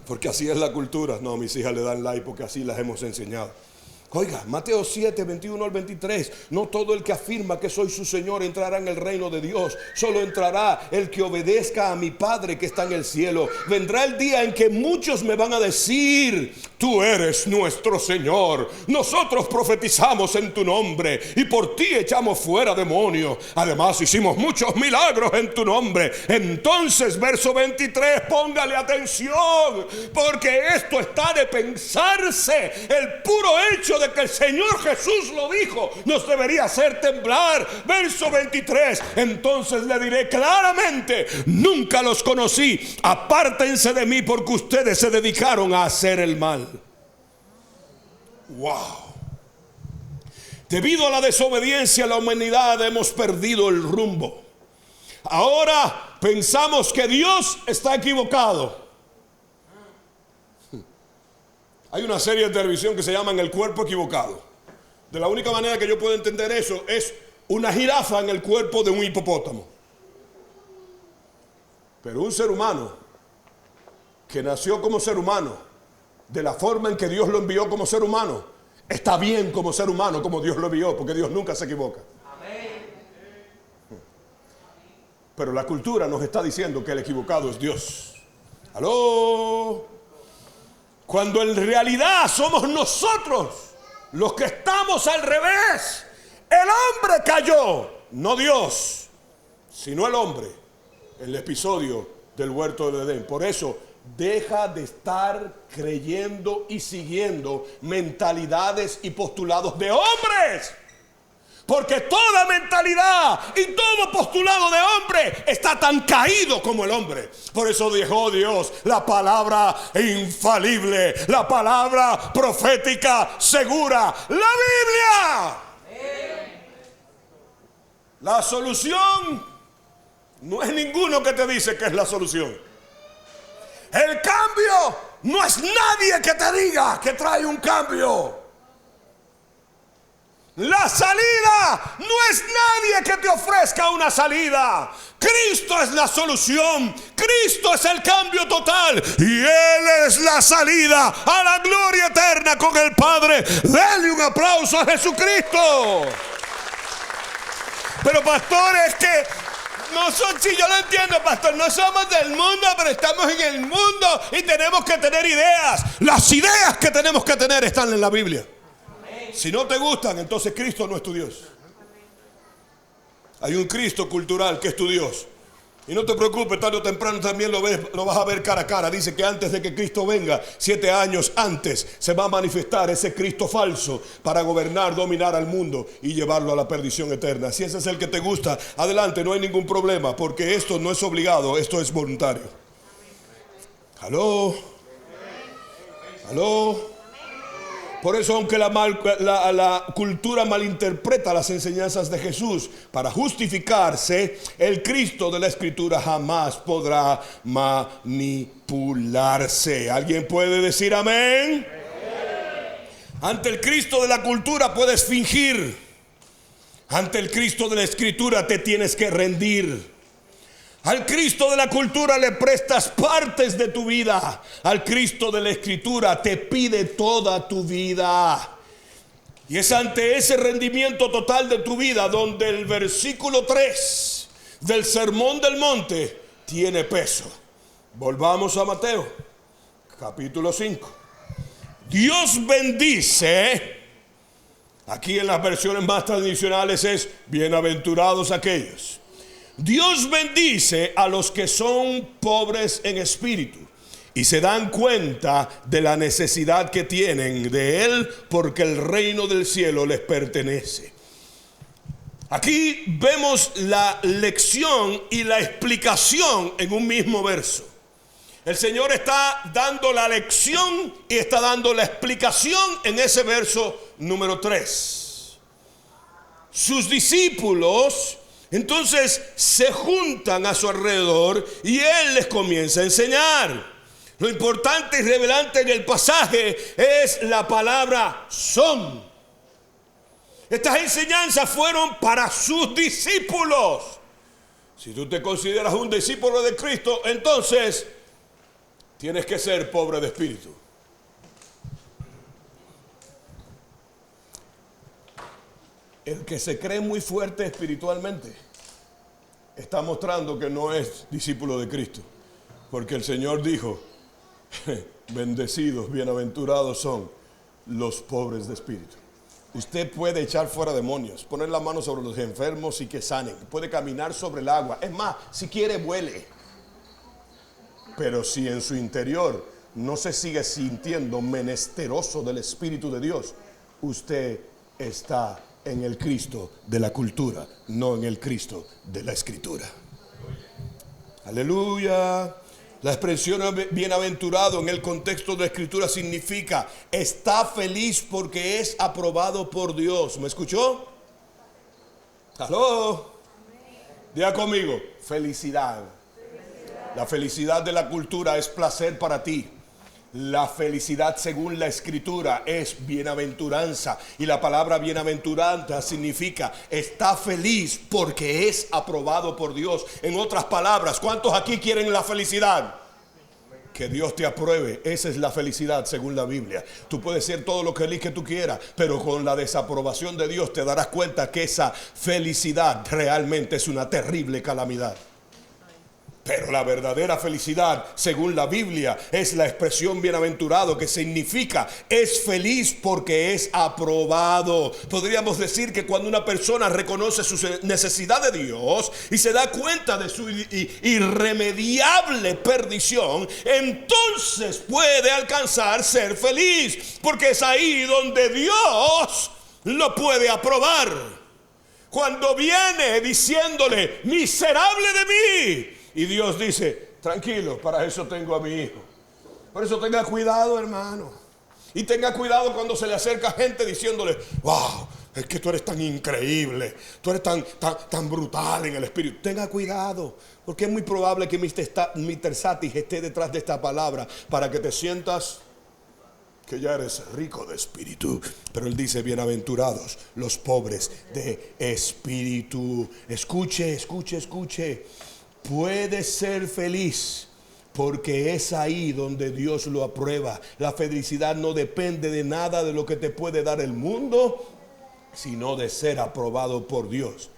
Porque así es la cultura. No, mis hijas le dan like porque así las hemos enseñado. Oiga, Mateo 7, 21 al 23. No todo el que afirma que soy su Señor entrará en el reino de Dios. Solo entrará el que obedezca a mi Padre que está en el cielo. Vendrá el día en que muchos me van a decir: tú eres nuestro Señor. Nosotros profetizamos en tu nombre y por ti echamos fuera demonios. Además hicimos muchos milagros en tu nombre. Entonces, verso 23, póngale atención, porque esto está de pensarse. El puro hecho de que el Señor Jesús lo dijo nos debería hacer temblar. Verso 23, entonces le diré claramente: nunca los conocí, apártense de mí porque ustedes se dedicaron a hacer el mal. Wow. Debido a la desobediencia, la humanidad hemos perdido el rumbo. Ahora pensamos que Dios está equivocado. Hay una serie de televisión que se llama El cuerpo equivocado. De la única manera que yo puedo entender eso es una jirafa en el cuerpo de un hipopótamo. Pero un ser humano que nació como ser humano, de la forma en que Dios lo envió como ser humano, está bien como ser humano, como Dios lo envió, porque Dios nunca se equivoca. Pero la cultura nos está diciendo que el equivocado es Dios. ¡Aló! Cuando en realidad somos nosotros los que estamos al revés. El hombre cayó, no Dios, sino el hombre. El episodio del huerto del Edén. Por eso, deja de estar creyendo y siguiendo mentalidades y postulados de hombres. Porque toda mentalidad y todo postulado de hombre está tan caído como el hombre. Por eso dejó Dios la palabra infalible, la palabra profética segura, la Biblia. La solución no es ninguno que te dice que es la solución. El cambio no es nadie que te diga que trae un cambio. La salida no es nadie que te ofrezca una salida. Cristo es la solución. Cristo es el cambio total. Y Él es la salida a la gloria eterna con el Padre. Denle un aplauso a Jesucristo. Pero pastor, es que nosotros, si yo lo entiendo, pastor, no somos del mundo, pero estamos en el mundo y tenemos que tener ideas. Las ideas que tenemos que tener están en la Biblia. Si no te gustan, entonces Cristo no es tu Dios. Hay un Cristo cultural que es tu Dios. Y no te preocupes, tarde o temprano también lo vas a ver cara a cara. Dice que antes de que Cristo venga, 7 años antes, se va a manifestar ese Cristo falso para gobernar, dominar al mundo y llevarlo a la perdición eterna. Si ese es el que te gusta, adelante, no hay ningún problema, porque esto no es obligado, esto es voluntario. ¿Aló? ¿Aló? Por eso, aunque la cultura malinterpreta las enseñanzas de Jesús para justificarse, el Cristo de la Escritura jamás podrá manipularse. ¿Alguien puede decir amén? Ante el Cristo de la cultura puedes fingir. Ante el Cristo de la Escritura te tienes que rendir. Al Cristo de la cultura le prestas partes de tu vida. Al Cristo de la Escritura te pide toda tu vida. Y es ante ese rendimiento total de tu vida donde el versículo 3 del Sermón del Monte tiene peso. Volvamos a Mateo, capítulo 5. Dios bendice. Aquí en las versiones más tradicionales es bienaventurados aquellos. Dios bendice a los que son pobres en espíritu y se dan cuenta de la necesidad que tienen de Él, porque el reino del cielo les pertenece. Aquí vemos la lección y la explicación en un mismo verso. El Señor está dando la lección y está dando la explicación en ese verso número 3. Sus discípulos entonces se juntan a su alrededor y Él les comienza a enseñar. Lo importante y revelante en el pasaje es la palabra son. Estas enseñanzas fueron para sus discípulos. Si tú te consideras un discípulo de Cristo, entonces tienes que ser pobre de espíritu. El que se cree muy fuerte espiritualmente está mostrando que no es discípulo de Cristo, porque el Señor dijo: bendecidos, bienaventurados son los pobres de espíritu. Usted puede echar fuera demonios, poner la mano sobre los enfermos y que sanen, puede caminar sobre el agua, es más, si quiere vuele. Pero si en su interior no se sigue sintiendo menesteroso del Espíritu de Dios, usted está en el Cristo de la cultura, no en el Cristo de la Escritura. Aleluya. La expresión bienaventurado en el contexto de la Escritura significa está feliz porque es aprobado por Dios. ¿Me escuchó? ¿Aló? Diga conmigo, felicidad. La felicidad de la cultura es placer para ti. La felicidad según la Escritura es bienaventuranza. Y la palabra bienaventuranza significa está feliz porque es aprobado por Dios. En otras palabras, ¿cuántos aquí quieren la felicidad? Que Dios te apruebe. Esa es la felicidad según la Biblia. Tú puedes ser todo lo feliz que tú quieras, pero con la desaprobación de Dios te darás cuenta que esa felicidad realmente es una terrible calamidad. Pero la verdadera felicidad, según la Biblia, es la expresión bienaventurado, que significa es feliz porque es aprobado. Podríamos decir que cuando una persona reconoce su necesidad de Dios y se da cuenta de su irremediable perdición, entonces puede alcanzar ser feliz, porque es ahí donde Dios lo puede aprobar. Cuando viene diciéndole, miserable de mí, y Dios dice, tranquilo, para eso tengo a mi hijo. Por eso tenga cuidado, hermano. Y tenga cuidado cuando se le acerca gente diciéndole, wow, es que tú eres tan increíble, tú eres tan brutal en el espíritu. Tenga cuidado, porque es muy probable que Mr. Satis esté detrás de esta palabra para que te sientas que ya eres rico de espíritu. Pero él dice, bienaventurados los pobres de espíritu. Escuche, escuche, escuche. Puede ser feliz porque es ahí donde Dios lo aprueba. La felicidad no depende de nada de lo que te puede dar el mundo, sino de ser aprobado por Dios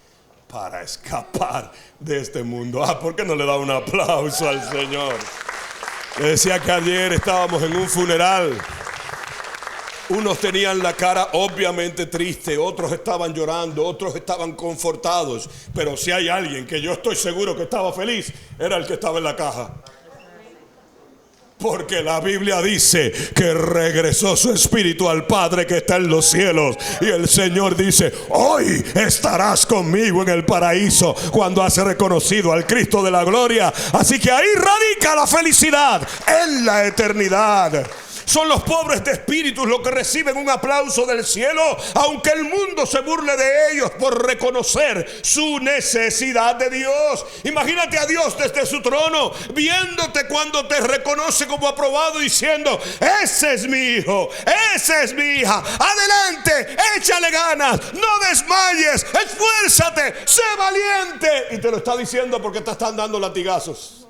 para escapar de este mundo. ¿Por qué no le da un aplauso al Señor? Le decía que ayer estábamos en un funeral Unos tenían la cara obviamente triste, otros estaban llorando, otros estaban confortados. Pero si hay alguien que yo estoy seguro que estaba feliz, era el que estaba en la caja. Porque la Biblia dice que regresó su espíritu al Padre que está en los cielos. Y el Señor dice: hoy estarás conmigo en el paraíso, cuando has reconocido al Cristo de la gloria. Así que ahí radica la felicidad en la eternidad. Son los pobres de espíritu los que reciben un aplauso del cielo, aunque el mundo se burle de ellos por reconocer su necesidad de Dios. Imagínate a Dios desde su trono, viéndote cuando te reconoce como aprobado, diciendo: ese es mi hijo, esa es mi hija, adelante, échale ganas, no desmayes, esfuérzate, sé valiente. Y te lo está diciendo porque te están dando latigazos.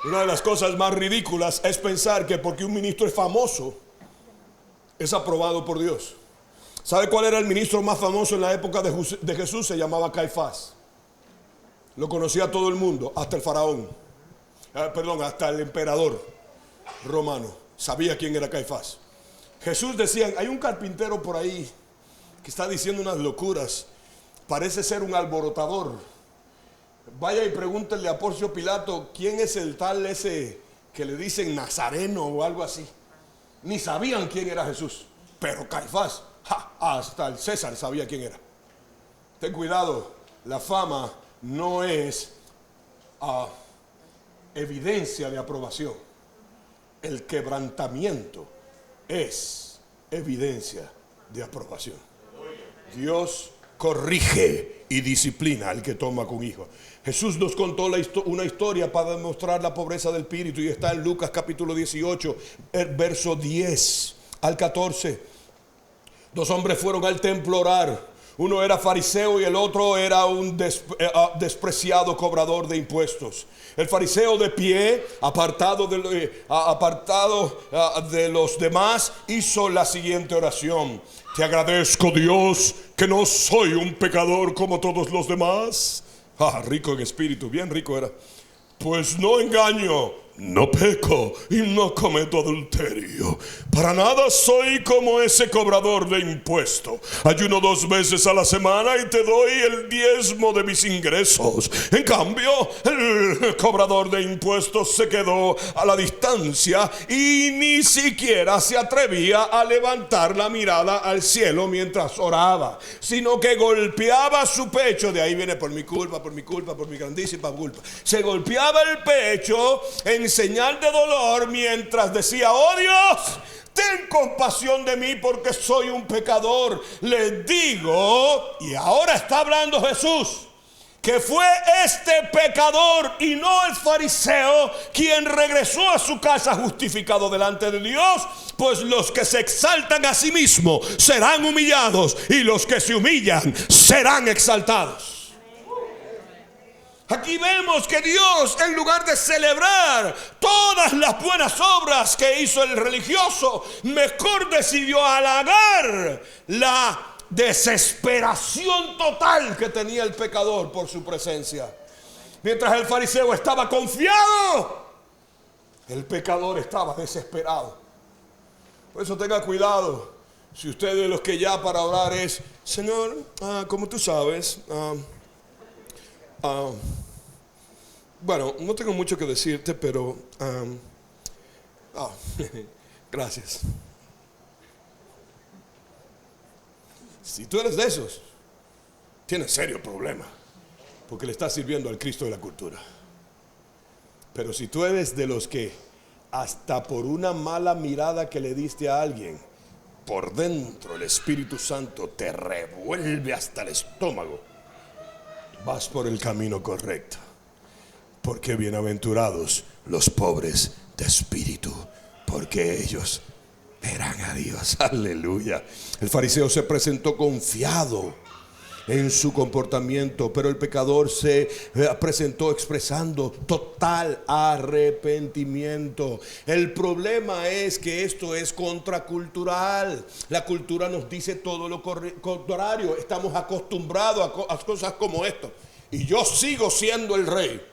Una de las cosas más ridículas es pensar que porque un ministro es famoso, es aprobado por Dios. ¿Sabe cuál era el ministro más famoso en la época de Jesús? Se llamaba Caifás. Lo conocía todo el mundo, hasta el faraón. Hasta el emperador romano sabía quién era Caifás. Jesús decía: hay un carpintero por ahí que está diciendo unas locuras, parece ser un alborotador. Vaya y pregúntenle a Porcio Pilato quién es el tal ese que le dicen Nazareno o algo así. Ni sabían quién era Jesús. Pero Caifás, hasta el César sabía quién era. Ten cuidado, la fama no es evidencia de aprobación. El quebrantamiento es evidencia de aprobación. Dios corrige y disciplina al que toma con hijo. Jesús nos contó una historia para demostrar la pobreza del espíritu, y está en Lucas capítulo 18, verso 10 al 14. Dos hombres fueron al templo a orar. Uno era fariseo y el otro era un despreciado cobrador de impuestos. El fariseo, de pie, apartado de los demás, hizo la siguiente oración: te agradezco, Dios, que no soy un pecador como todos los demás. Rico en espíritu, bien rico era. Pues no engaño, no peco y no cometo adulterio. Para nada soy como ese cobrador de impuestos. Ayuno 2 veces a la semana y te doy el diezmo de mis ingresos. En cambio, el cobrador de impuestos se quedó a la distancia y ni siquiera se atrevía a levantar la mirada al cielo mientras oraba, sino que golpeaba su pecho. De ahí viene: por mi culpa, por mi culpa, por mi grandísima culpa. Se golpeaba el pecho en señal de dolor mientras decía: oh Dios, ten compasión de mí porque soy un pecador. Les digo, y ahora está hablando Jesús, que fue este pecador y no el fariseo quien regresó a su casa justificado delante de Dios. Pues los que se exaltan a sí mismos serán humillados, y los que se humillan serán exaltados. Aquí vemos que Dios, en lugar de celebrar todas las buenas obras que hizo el religioso, mejor decidió halagar la desesperación total que tenía el pecador por su presencia. Mientras el fariseo estaba confiado, el pecador estaba desesperado. Por eso tenga cuidado. Si usted es de los que ya para orar es: Señor, como tú sabes, bueno, no tengo mucho que decirte, pero gracias. Si tú eres de esos, tienes serio problema, porque le estás sirviendo al Cristo de la cultura. Pero si tú eres de los que hasta por una mala mirada que le diste a alguien, por dentro el Espíritu Santo te revuelve hasta el estómago, vas por el camino correcto. Porque bienaventurados los pobres de espíritu, porque ellos verán a Dios. Aleluya. El fariseo se presentó confiado en su comportamiento, pero el pecador se presentó expresando total arrepentimiento. El problema es que esto es contracultural. La cultura nos dice todo lo contrario. Estamos acostumbrados a cosas como esto. Y yo sigo siendo el rey.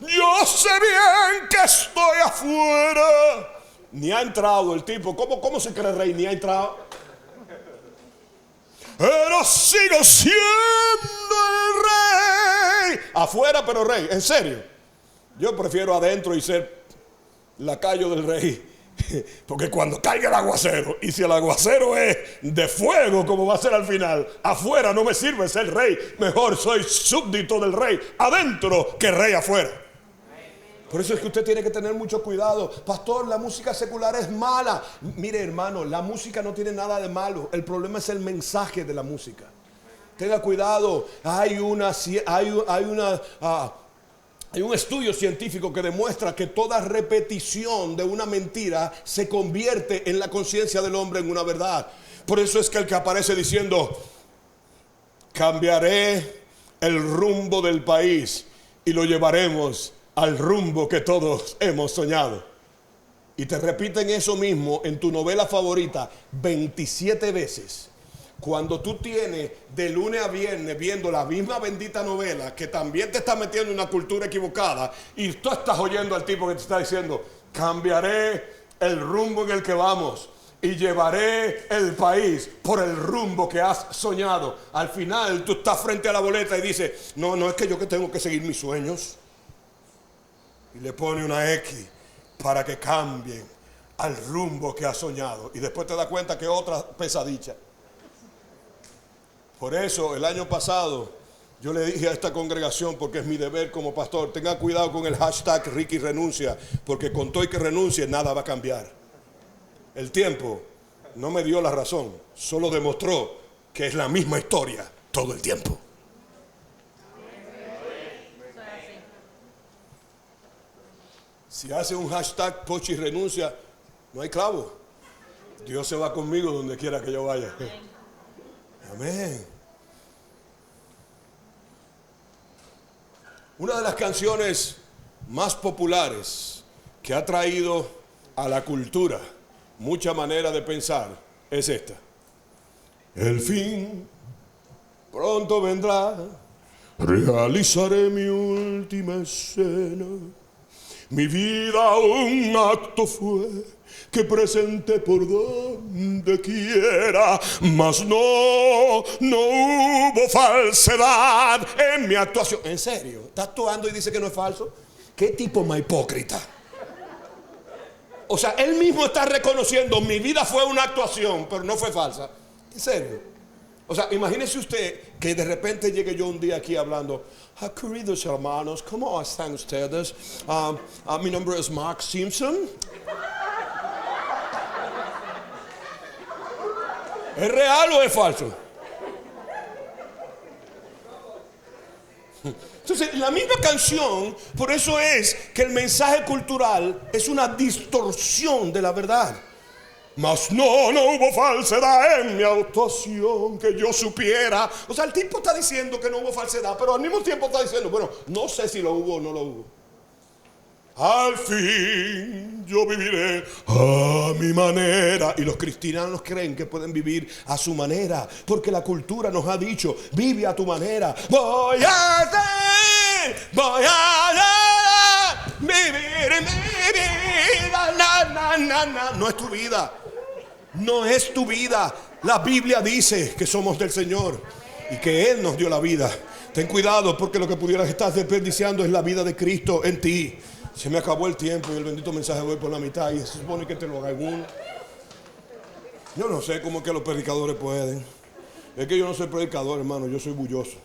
Yo sé bien que estoy afuera. Ni ha entrado el tipo. ¿Cómo se cree rey? Ni ha entrado. Pero sigo siendo el rey. Afuera, pero rey. En serio. Yo prefiero adentro y ser lacayo del rey. Porque cuando caiga el aguacero, y si el aguacero es de fuego como va a ser al final, afuera no me sirve ser rey. Mejor soy súbdito del rey adentro que rey afuera. Por eso es que usted tiene que tener mucho cuidado. Pastor, la música secular es mala. Mire, hermano, la música no tiene nada de malo. El problema es el mensaje de la música. Tenga cuidado. Hay un estudio científico que demuestra que toda repetición de una mentira se convierte en la conciencia del hombre en una verdad. Por eso es que el que aparece diciendo: cambiaré el rumbo del país y lo llevaremos al rumbo que todos hemos soñado. Y te repiten eso mismo en tu novela favorita 27 veces. Cuando tú tienes de lunes a viernes viendo la misma bendita novela que también te está metiendo en una cultura equivocada, y tú estás oyendo al tipo que te está diciendo: cambiaré el rumbo en el que vamos y llevaré el país por el rumbo que has soñado. Al final tú estás frente a la boleta y dices: no es que yo que tengo que seguir mis sueños. Y le pone una X para que cambien al rumbo que has soñado. Y después te das cuenta que otra pesadilla. Por eso el año pasado yo le dije a esta congregación, porque es mi deber como pastor: tenga cuidado con el hashtag Ricky renuncia, porque con todo y que renuncie nada va a cambiar. El tiempo no me dio la razón, solo demostró que es la misma historia todo el tiempo. Si hace un hashtag Pochi renuncia, no hay clavo. Dios se va conmigo donde quiera que yo vaya. Amén. Una de las canciones más populares que ha traído a la cultura mucha manera de pensar es esta: el fin pronto vendrá, realizaré mi última escena. Mi vida un acto fue que presenté por donde quiera, mas no hubo falsedad en mi actuación. ¿En serio? ¿Está actuando y dice que no es falso? ¿Qué tipo más hipócrita? O sea, él mismo está reconociendo: mi vida fue una actuación, pero no fue falsa. ¿En serio? O sea, imagínese usted que de repente llegue yo un día aquí hablando: queridos hermanos, ¿cómo están ustedes? Mi nombre es Mark Simpson. ¿Es real o es falso? Entonces, la misma canción, por eso es que el mensaje cultural es una distorsión de la verdad. Mas no hubo falsedad en mi actuación que yo supiera. O sea, el tipo está diciendo que no hubo falsedad, pero al mismo tiempo está diciendo: bueno, no sé si lo hubo o no lo hubo. Al fin yo viviré a mi manera. Y los cristianos creen que pueden vivir a su manera, porque la cultura nos ha dicho: vive a tu manera. Voy a vivir mi vida. No es tu vida. No es tu vida. La Biblia dice que somos del Señor y que Él nos dio la vida. Ten cuidado, porque lo que pudieras estar desperdiciando es la vida de Cristo en ti. Se me acabó el tiempo y el bendito mensaje voy por la mitad, y se supone que te lo haga uno. Yo no sé cómo es que los predicadores pueden. Es que yo no soy predicador, hermano, yo soy bulloso.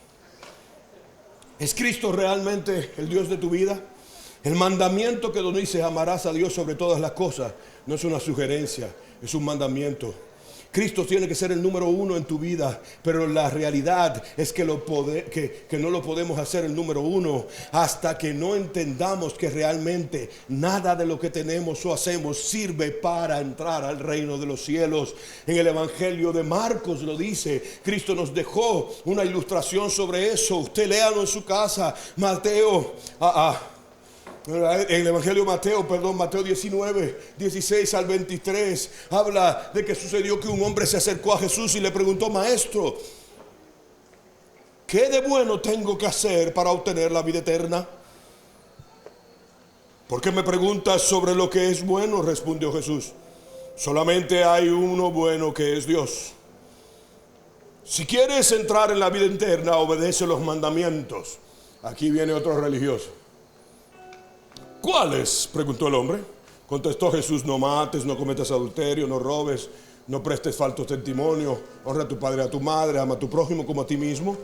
¿Es Cristo realmente el Dios de tu vida? El mandamiento que nos dice: amarás a Dios sobre todas las cosas, no es una sugerencia, es un mandamiento. Cristo tiene que ser el número uno en tu vida, pero la realidad es que no lo podemos hacer el número uno hasta que no entendamos que realmente nada de lo que tenemos o hacemos sirve para entrar al reino de los cielos. En el Evangelio de Marcos lo dice. Cristo nos dejó una ilustración sobre eso. Usted léalo en su casa. Mateo en el Evangelio de Mateo 19, 16 al 23, habla de que sucedió que un hombre se acercó a Jesús y le preguntó: Maestro, ¿qué de bueno tengo que hacer para obtener la vida eterna? ¿Por qué me preguntas sobre lo que es bueno?, respondió Jesús. Solamente hay uno bueno, que es Dios. Si quieres entrar en la vida eterna, obedece los mandamientos. Aquí viene otro religioso. ¿Cuáles?, preguntó el hombre. Contestó Jesús: no mates, no cometas adulterio, no robes, no prestes falso testimonio, honra a tu padre y a tu madre, ama a tu prójimo como a ti mismo.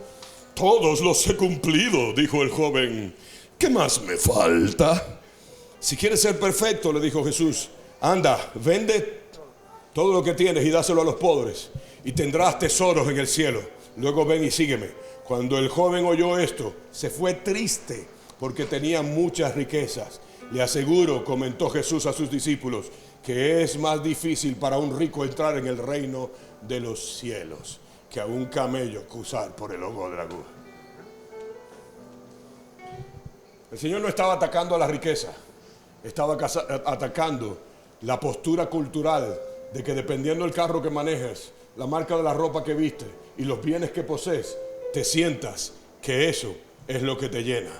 Todos los he cumplido, dijo el joven. ¿Qué más me falta? Si quieres ser perfecto, le dijo Jesús, anda, vende todo lo que tienes y dáselo a los pobres, y tendrás tesoros en el cielo. Luego ven y sígueme. Cuando el joven oyó esto, se fue triste porque tenía muchas riquezas. Le aseguro, comentó Jesús a sus discípulos, que es más difícil para un rico entrar en el reino de los cielos que a un camello cruzar por el ojo de la aguja. El Señor no estaba atacando a la riqueza, estaba atacando la postura cultural de que dependiendo del carro que manejes, la marca de la ropa que vistes y los bienes que posees, te sientas que eso es lo que te llena,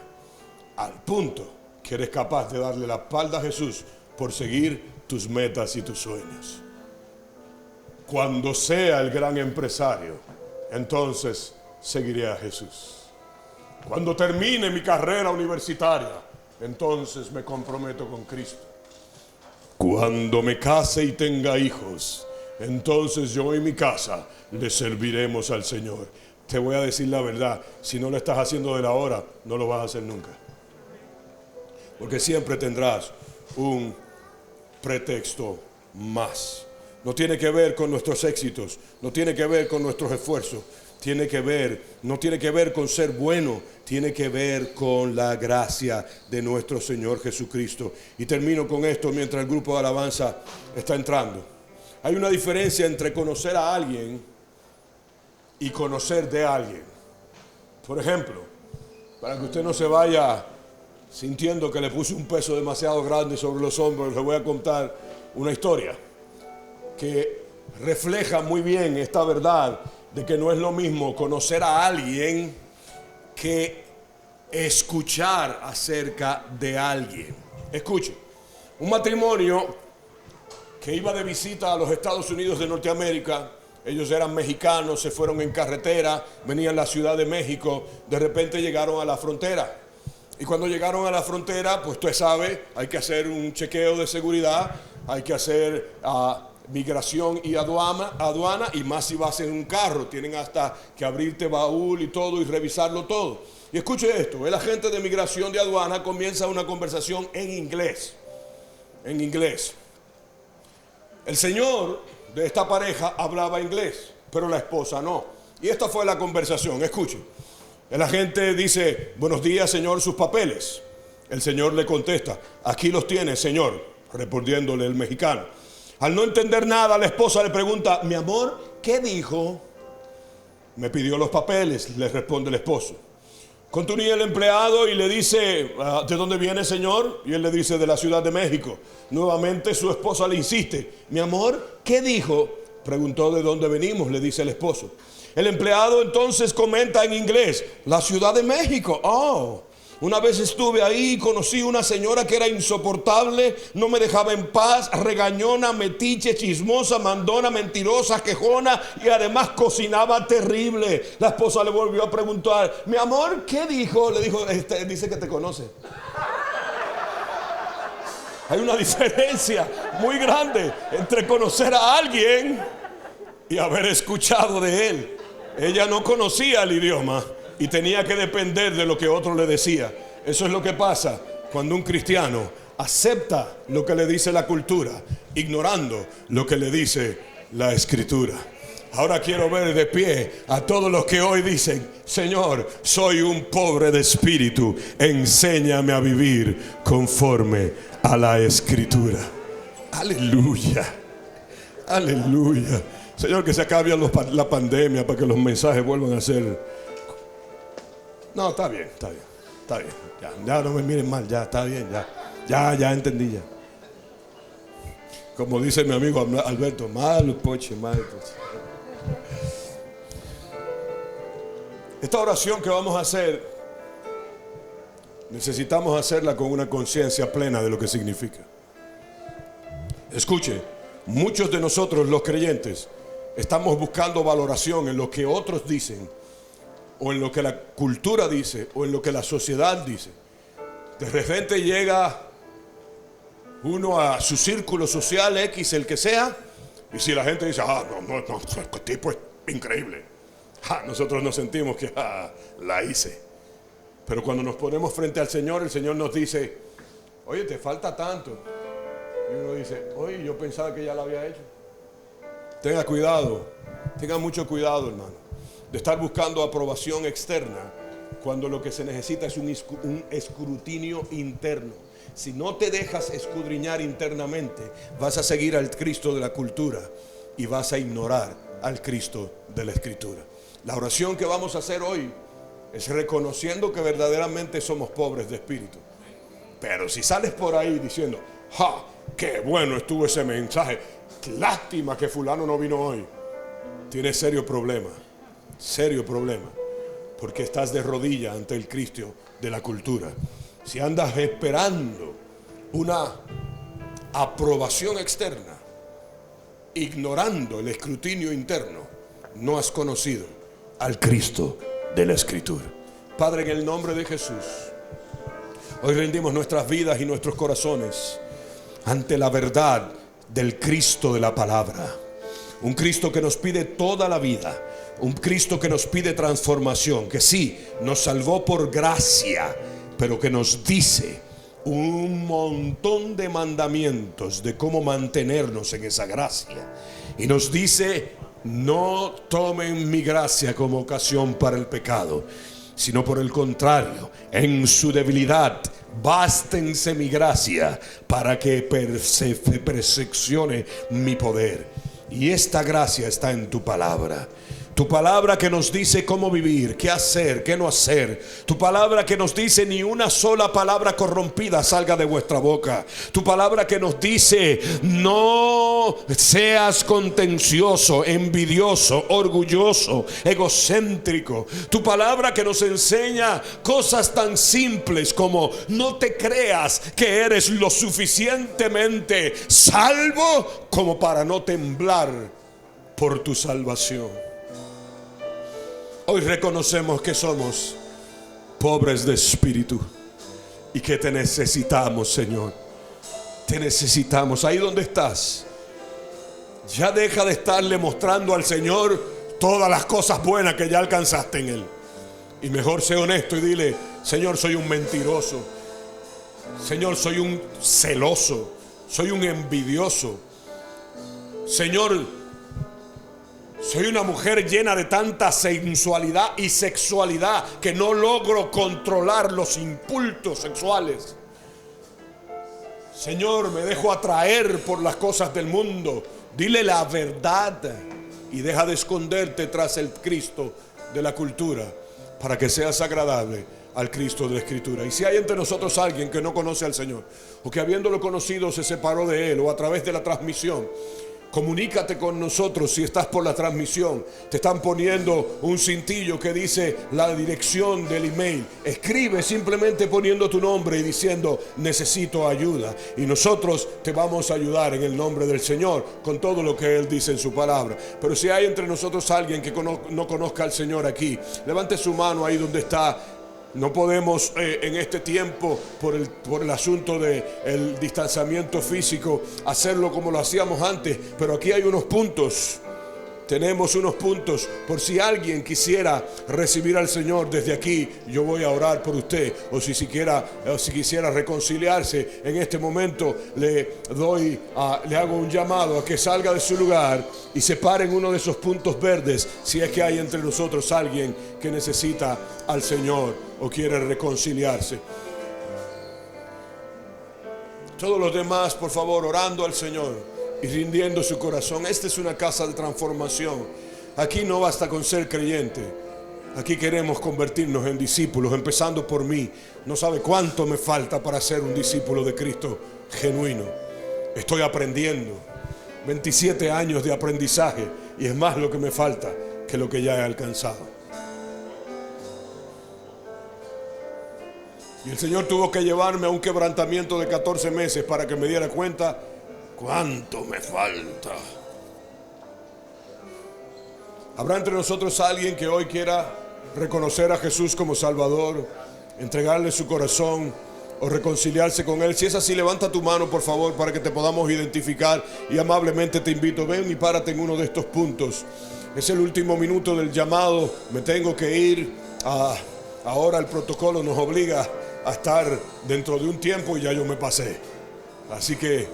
al punto que eres capaz de darle la espalda a Jesús por seguir tus metas y tus sueños. Cuando sea el gran empresario, entonces seguiré a Jesús. Cuando termine mi carrera universitaria, entonces me comprometo con Cristo. Cuando me case y tenga hijos, entonces yo y mi casa le serviremos al Señor. Te voy a decir la verdad, si no lo estás haciendo de la hora, no lo vas a hacer nunca. Porque siempre tendrás un pretexto más. No tiene que ver con nuestros éxitos, no tiene que ver con nuestros esfuerzos, no tiene que ver con ser bueno, tiene que ver con la gracia de nuestro Señor Jesucristo. Y termino con esto mientras el grupo de alabanza está entrando. Hay una diferencia entre conocer a alguien y conocer de alguien. Por ejemplo, para que usted no se vaya sintiendo que le puse un peso demasiado grande sobre los hombros, le voy a contar una historia que refleja muy bien esta verdad de que no es lo mismo conocer a alguien que escuchar acerca de alguien. Escuche, un matrimonio que iba de visita a los Estados Unidos de Norteamérica, ellos eran mexicanos, se fueron en carretera, venían a la Ciudad de México, de repente llegaron a la frontera. Y cuando llegaron a la frontera, pues usted sabe, hay que hacer un chequeo de seguridad, hay que hacer migración y aduana, y más si vas en un carro, tienen hasta que abrirte baúl y todo y revisarlo todo. Y escuche esto, el agente de migración de aduana comienza una conversación en inglés. El señor de esta pareja hablaba inglés, pero la esposa no. Y esta fue la conversación, escuche. El agente dice, buenos días, señor, sus papeles. El señor le contesta, aquí los tiene, señor, respondiéndole el mexicano. Al no entender nada, la esposa le pregunta, mi amor, ¿qué dijo? Me pidió los papeles, le responde el esposo. Continúa el empleado y le dice, ¿de dónde viene, señor? Y él le dice, de la Ciudad de México. Nuevamente su esposa le insiste, mi amor, ¿qué dijo? Preguntó, ¿de dónde venimos? Le dice el esposo. El empleado entonces comenta en inglés, la Ciudad de México. Oh, una vez estuve ahí y conocí una señora que era insoportable, no me dejaba en paz, regañona, metiche, chismosa, mandona, mentirosa, quejona y además cocinaba terrible. La esposa le volvió a preguntar, mi amor, ¿qué dijo? Le dijo, dice que te conoce. Hay una diferencia muy grande entre conocer a alguien y haber escuchado de él. Ella no conocía el idioma y tenía que depender de lo que otro le decía. Eso es lo que pasa cuando un cristiano acepta lo que le dice la cultura, ignorando lo que le dice la escritura. Ahora quiero ver de pie a todos los que hoy dicen, Señor, soy un pobre de espíritu, enséñame a vivir conforme a la escritura. Aleluya, aleluya. Señor, que se acabe la pandemia para que los mensajes vuelvan a ser. No, está bien. Ya no me miren mal, ya está bien, ya entendí ya. Como dice mi amigo Alberto, mal poche. Esta oración que vamos a hacer necesitamos hacerla con una conciencia plena de lo que significa. Escuche, muchos de nosotros los creyentes estamos buscando valoración en lo que otros dicen, o en lo que la cultura dice, o en lo que la sociedad dice. De repente llega uno a su círculo social X, el que sea, y si la gente dice, no, este tipo es increíble, nosotros nos sentimos que la hice. Pero cuando nos ponemos frente al Señor, el Señor nos dice, oye, te falta tanto. Y uno dice, oye, yo pensaba que ya lo había hecho. Tenga cuidado, tenga mucho cuidado, hermano, de estar buscando aprobación externa cuando lo que se necesita es un escrutinio interno. Si no te dejas escudriñar internamente, vas a seguir al Cristo de la cultura y vas a ignorar al Cristo de la Escritura. La oración que vamos a hacer hoy es reconociendo que verdaderamente somos pobres de espíritu. Pero si sales por ahí diciendo, qué bueno estuvo ese mensaje, lástima que fulano no vino hoy, tienes serio problema, porque estás de rodillas ante el Cristo de la cultura. Si andas esperando una aprobación externa, ignorando el escrutinio interno, no has conocido al Cristo de la Escritura. Padre, en el nombre de Jesús, hoy rendimos nuestras vidas y nuestros corazones ante la verdad del Cristo de la palabra. Un Cristo que nos pide toda la vida, un Cristo que nos pide transformación, que sí, nos salvó por gracia, pero que nos dice un montón de mandamientos de cómo mantenernos en esa gracia. Y nos dice, no tomen mi gracia como ocasión para el pecado, sino por el contrario, en su debilidad bástense mi gracia para que perfeccione mi poder. Y esta gracia está en tu palabra. Tu palabra que nos dice cómo vivir, qué hacer, qué no hacer. Tu palabra que nos dice ni una sola palabra corrompida salga de vuestra boca. Tu palabra que nos dice no seas contencioso, envidioso, orgulloso, egocéntrico. Tu palabra que nos enseña cosas tan simples como no te creas que eres lo suficientemente salvo como para no temblar por tu salvación. Hoy reconocemos que somos pobres de espíritu y que te necesitamos, Señor. Te necesitamos. Ahí donde estás, ya deja de estarle mostrando al Señor todas las cosas buenas que ya alcanzaste en Él. Y mejor sé honesto y dile, Señor, soy un mentiroso. Señor, soy un celoso. Soy un envidioso. Señor, soy una mujer llena de tanta sensualidad y sexualidad que no logro controlar los impulsos sexuales. Señor, me dejo atraer por las cosas del mundo. Dile la verdad y deja de esconderte tras el Cristo de la cultura para que seas agradable al Cristo de la Escritura. Y si hay entre nosotros alguien que no conoce al Señor, o que habiéndolo conocido se separó de Él, o a través de la transmisión, comunícate con nosotros. Si estás por la transmisión, te están poniendo un cintillo que dice la dirección del email. Escribe simplemente poniendo tu nombre y diciendo necesito ayuda, y nosotros te vamos a ayudar en el nombre del Señor con todo lo que Él dice en su palabra. Pero si hay entre nosotros alguien que no conozca al Señor aquí, levante su mano ahí donde está. No podemos en este tiempo, por el asunto del distanciamiento físico, hacerlo como lo hacíamos antes. Pero aquí hay unos puntos. Tenemos unos puntos. Por si alguien quisiera recibir al Señor desde aquí, yo voy a orar por usted. O si quisiera reconciliarse en este momento, le hago un llamado a que salga de su lugar y se pare en uno de esos puntos verdes. Si es que hay entre nosotros alguien que necesita al Señor o quiere reconciliarse. Todos los demás, por favor, orando al Señor y rindiendo su corazón. Esta es una casa de transformación. Aquí no basta con ser creyente. Aquí queremos convertirnos en discípulos, empezando por mí. No sabe cuánto me falta para ser un discípulo de Cristo genuino. Estoy aprendiendo. 27 años de aprendizaje, y es más lo que me falta que lo que ya he alcanzado. Y el Señor tuvo que llevarme a un quebrantamiento de 14 meses para que me diera cuenta cuánto me falta. ¿Habrá entre nosotros alguien que hoy quiera reconocer a Jesús como Salvador, entregarle su corazón o reconciliarse con Él? Si es así, levanta tu mano, por favor, para que te podamos identificar, y amablemente te invito, ven y párate en uno de estos puntos. Es el último minuto del llamado, me tengo que ir. Ahora el protocolo nos obliga a estar dentro de un tiempo y ya yo me pasé. Así que,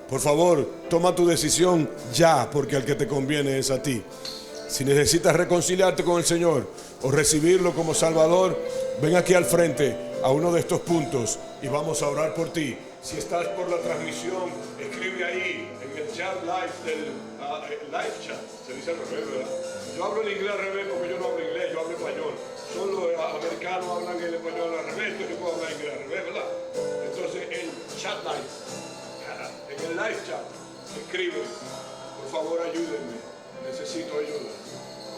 por favor, toma tu decisión ya, porque al que te conviene es a ti. Si necesitas reconciliarte con el Señor o recibirlo como Salvador, ven aquí al frente a uno de estos puntos y vamos a orar por ti. Si estás por la transmisión, escribe ahí en el chat live del live chat. Se dice al revés, ¿verdad? Yo hablo en inglés al revés porque yo no hablo inglés, yo hablo español. Solo los americanos hablan el español al revés, entonces yo puedo hablar inglés al revés, ¿verdad? Entonces el chat live, en el live chat, escribe, por favor ayúdenme, necesito ayuda.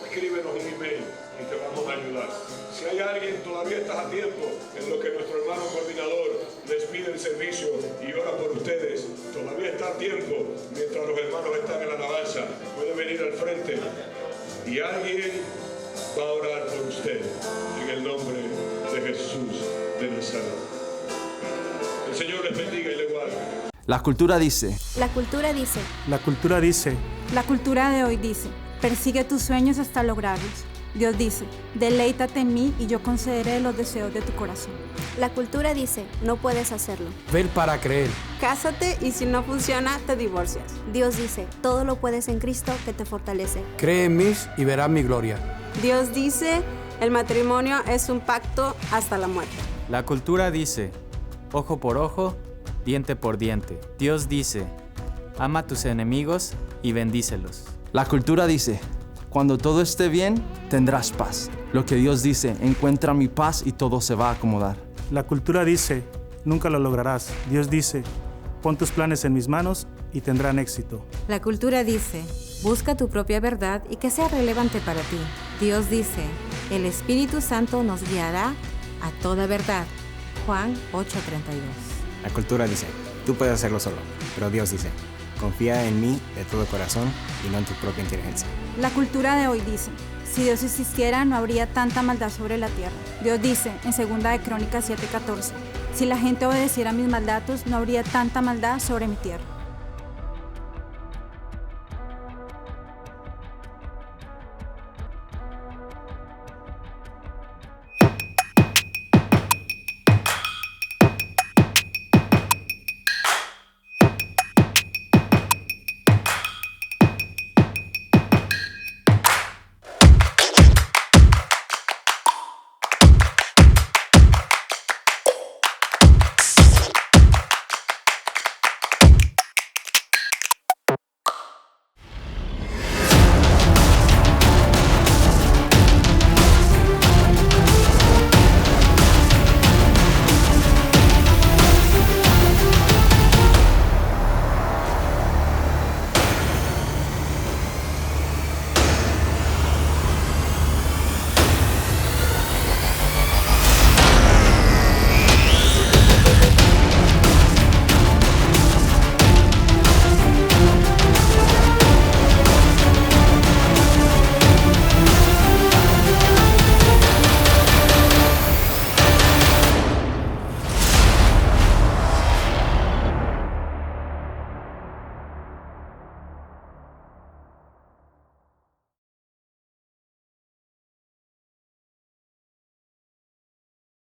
Escríbenos un email y te vamos a ayudar. Si hay alguien, todavía estás a tiempo en lo que nuestro hermano coordinador les pide el servicio y ora por ustedes. Todavía está a tiempo mientras los hermanos están en la alabanza. Puede venir al frente y alguien va a orar por usted en el nombre de Jesús de Nazaret. El Señor les bendiga y les guarde. La cultura dice. La cultura dice. La cultura dice. La cultura de hoy dice, persigue tus sueños hasta lograrlos. Dios dice, deleítate en mí y yo concederé los deseos de tu corazón. La cultura dice, no puedes hacerlo. Ver para creer. Cásate y si no funciona, te divorcias. Dios dice, todo lo puedes en Cristo que te fortalece. Cree en mí y verás mi gloria. Dios dice, el matrimonio es un pacto hasta la muerte. La cultura dice, ojo por ojo, diente por diente. Dios dice, ama a tus enemigos y bendícelos. La cultura dice, cuando todo esté bien, tendrás paz. Lo que Dios dice, encuentra mi paz y todo se va a acomodar. La cultura dice, nunca lo lograrás. Dios dice, pon tus planes en mis manos y tendrán éxito. La cultura dice, busca tu propia verdad y que sea relevante para ti. Dios dice, el Espíritu Santo nos guiará a toda verdad. Juan 8:32. La cultura dice, tú puedes hacerlo solo, pero Dios dice, confía en mí de todo corazón y no en tu propia inteligencia. La cultura de hoy dice, si Dios existiera no habría tanta maldad sobre la tierra. Dios dice en 2 Crónicas 7:14, si la gente obedeciera mis mandatos no habría tanta maldad sobre mi tierra.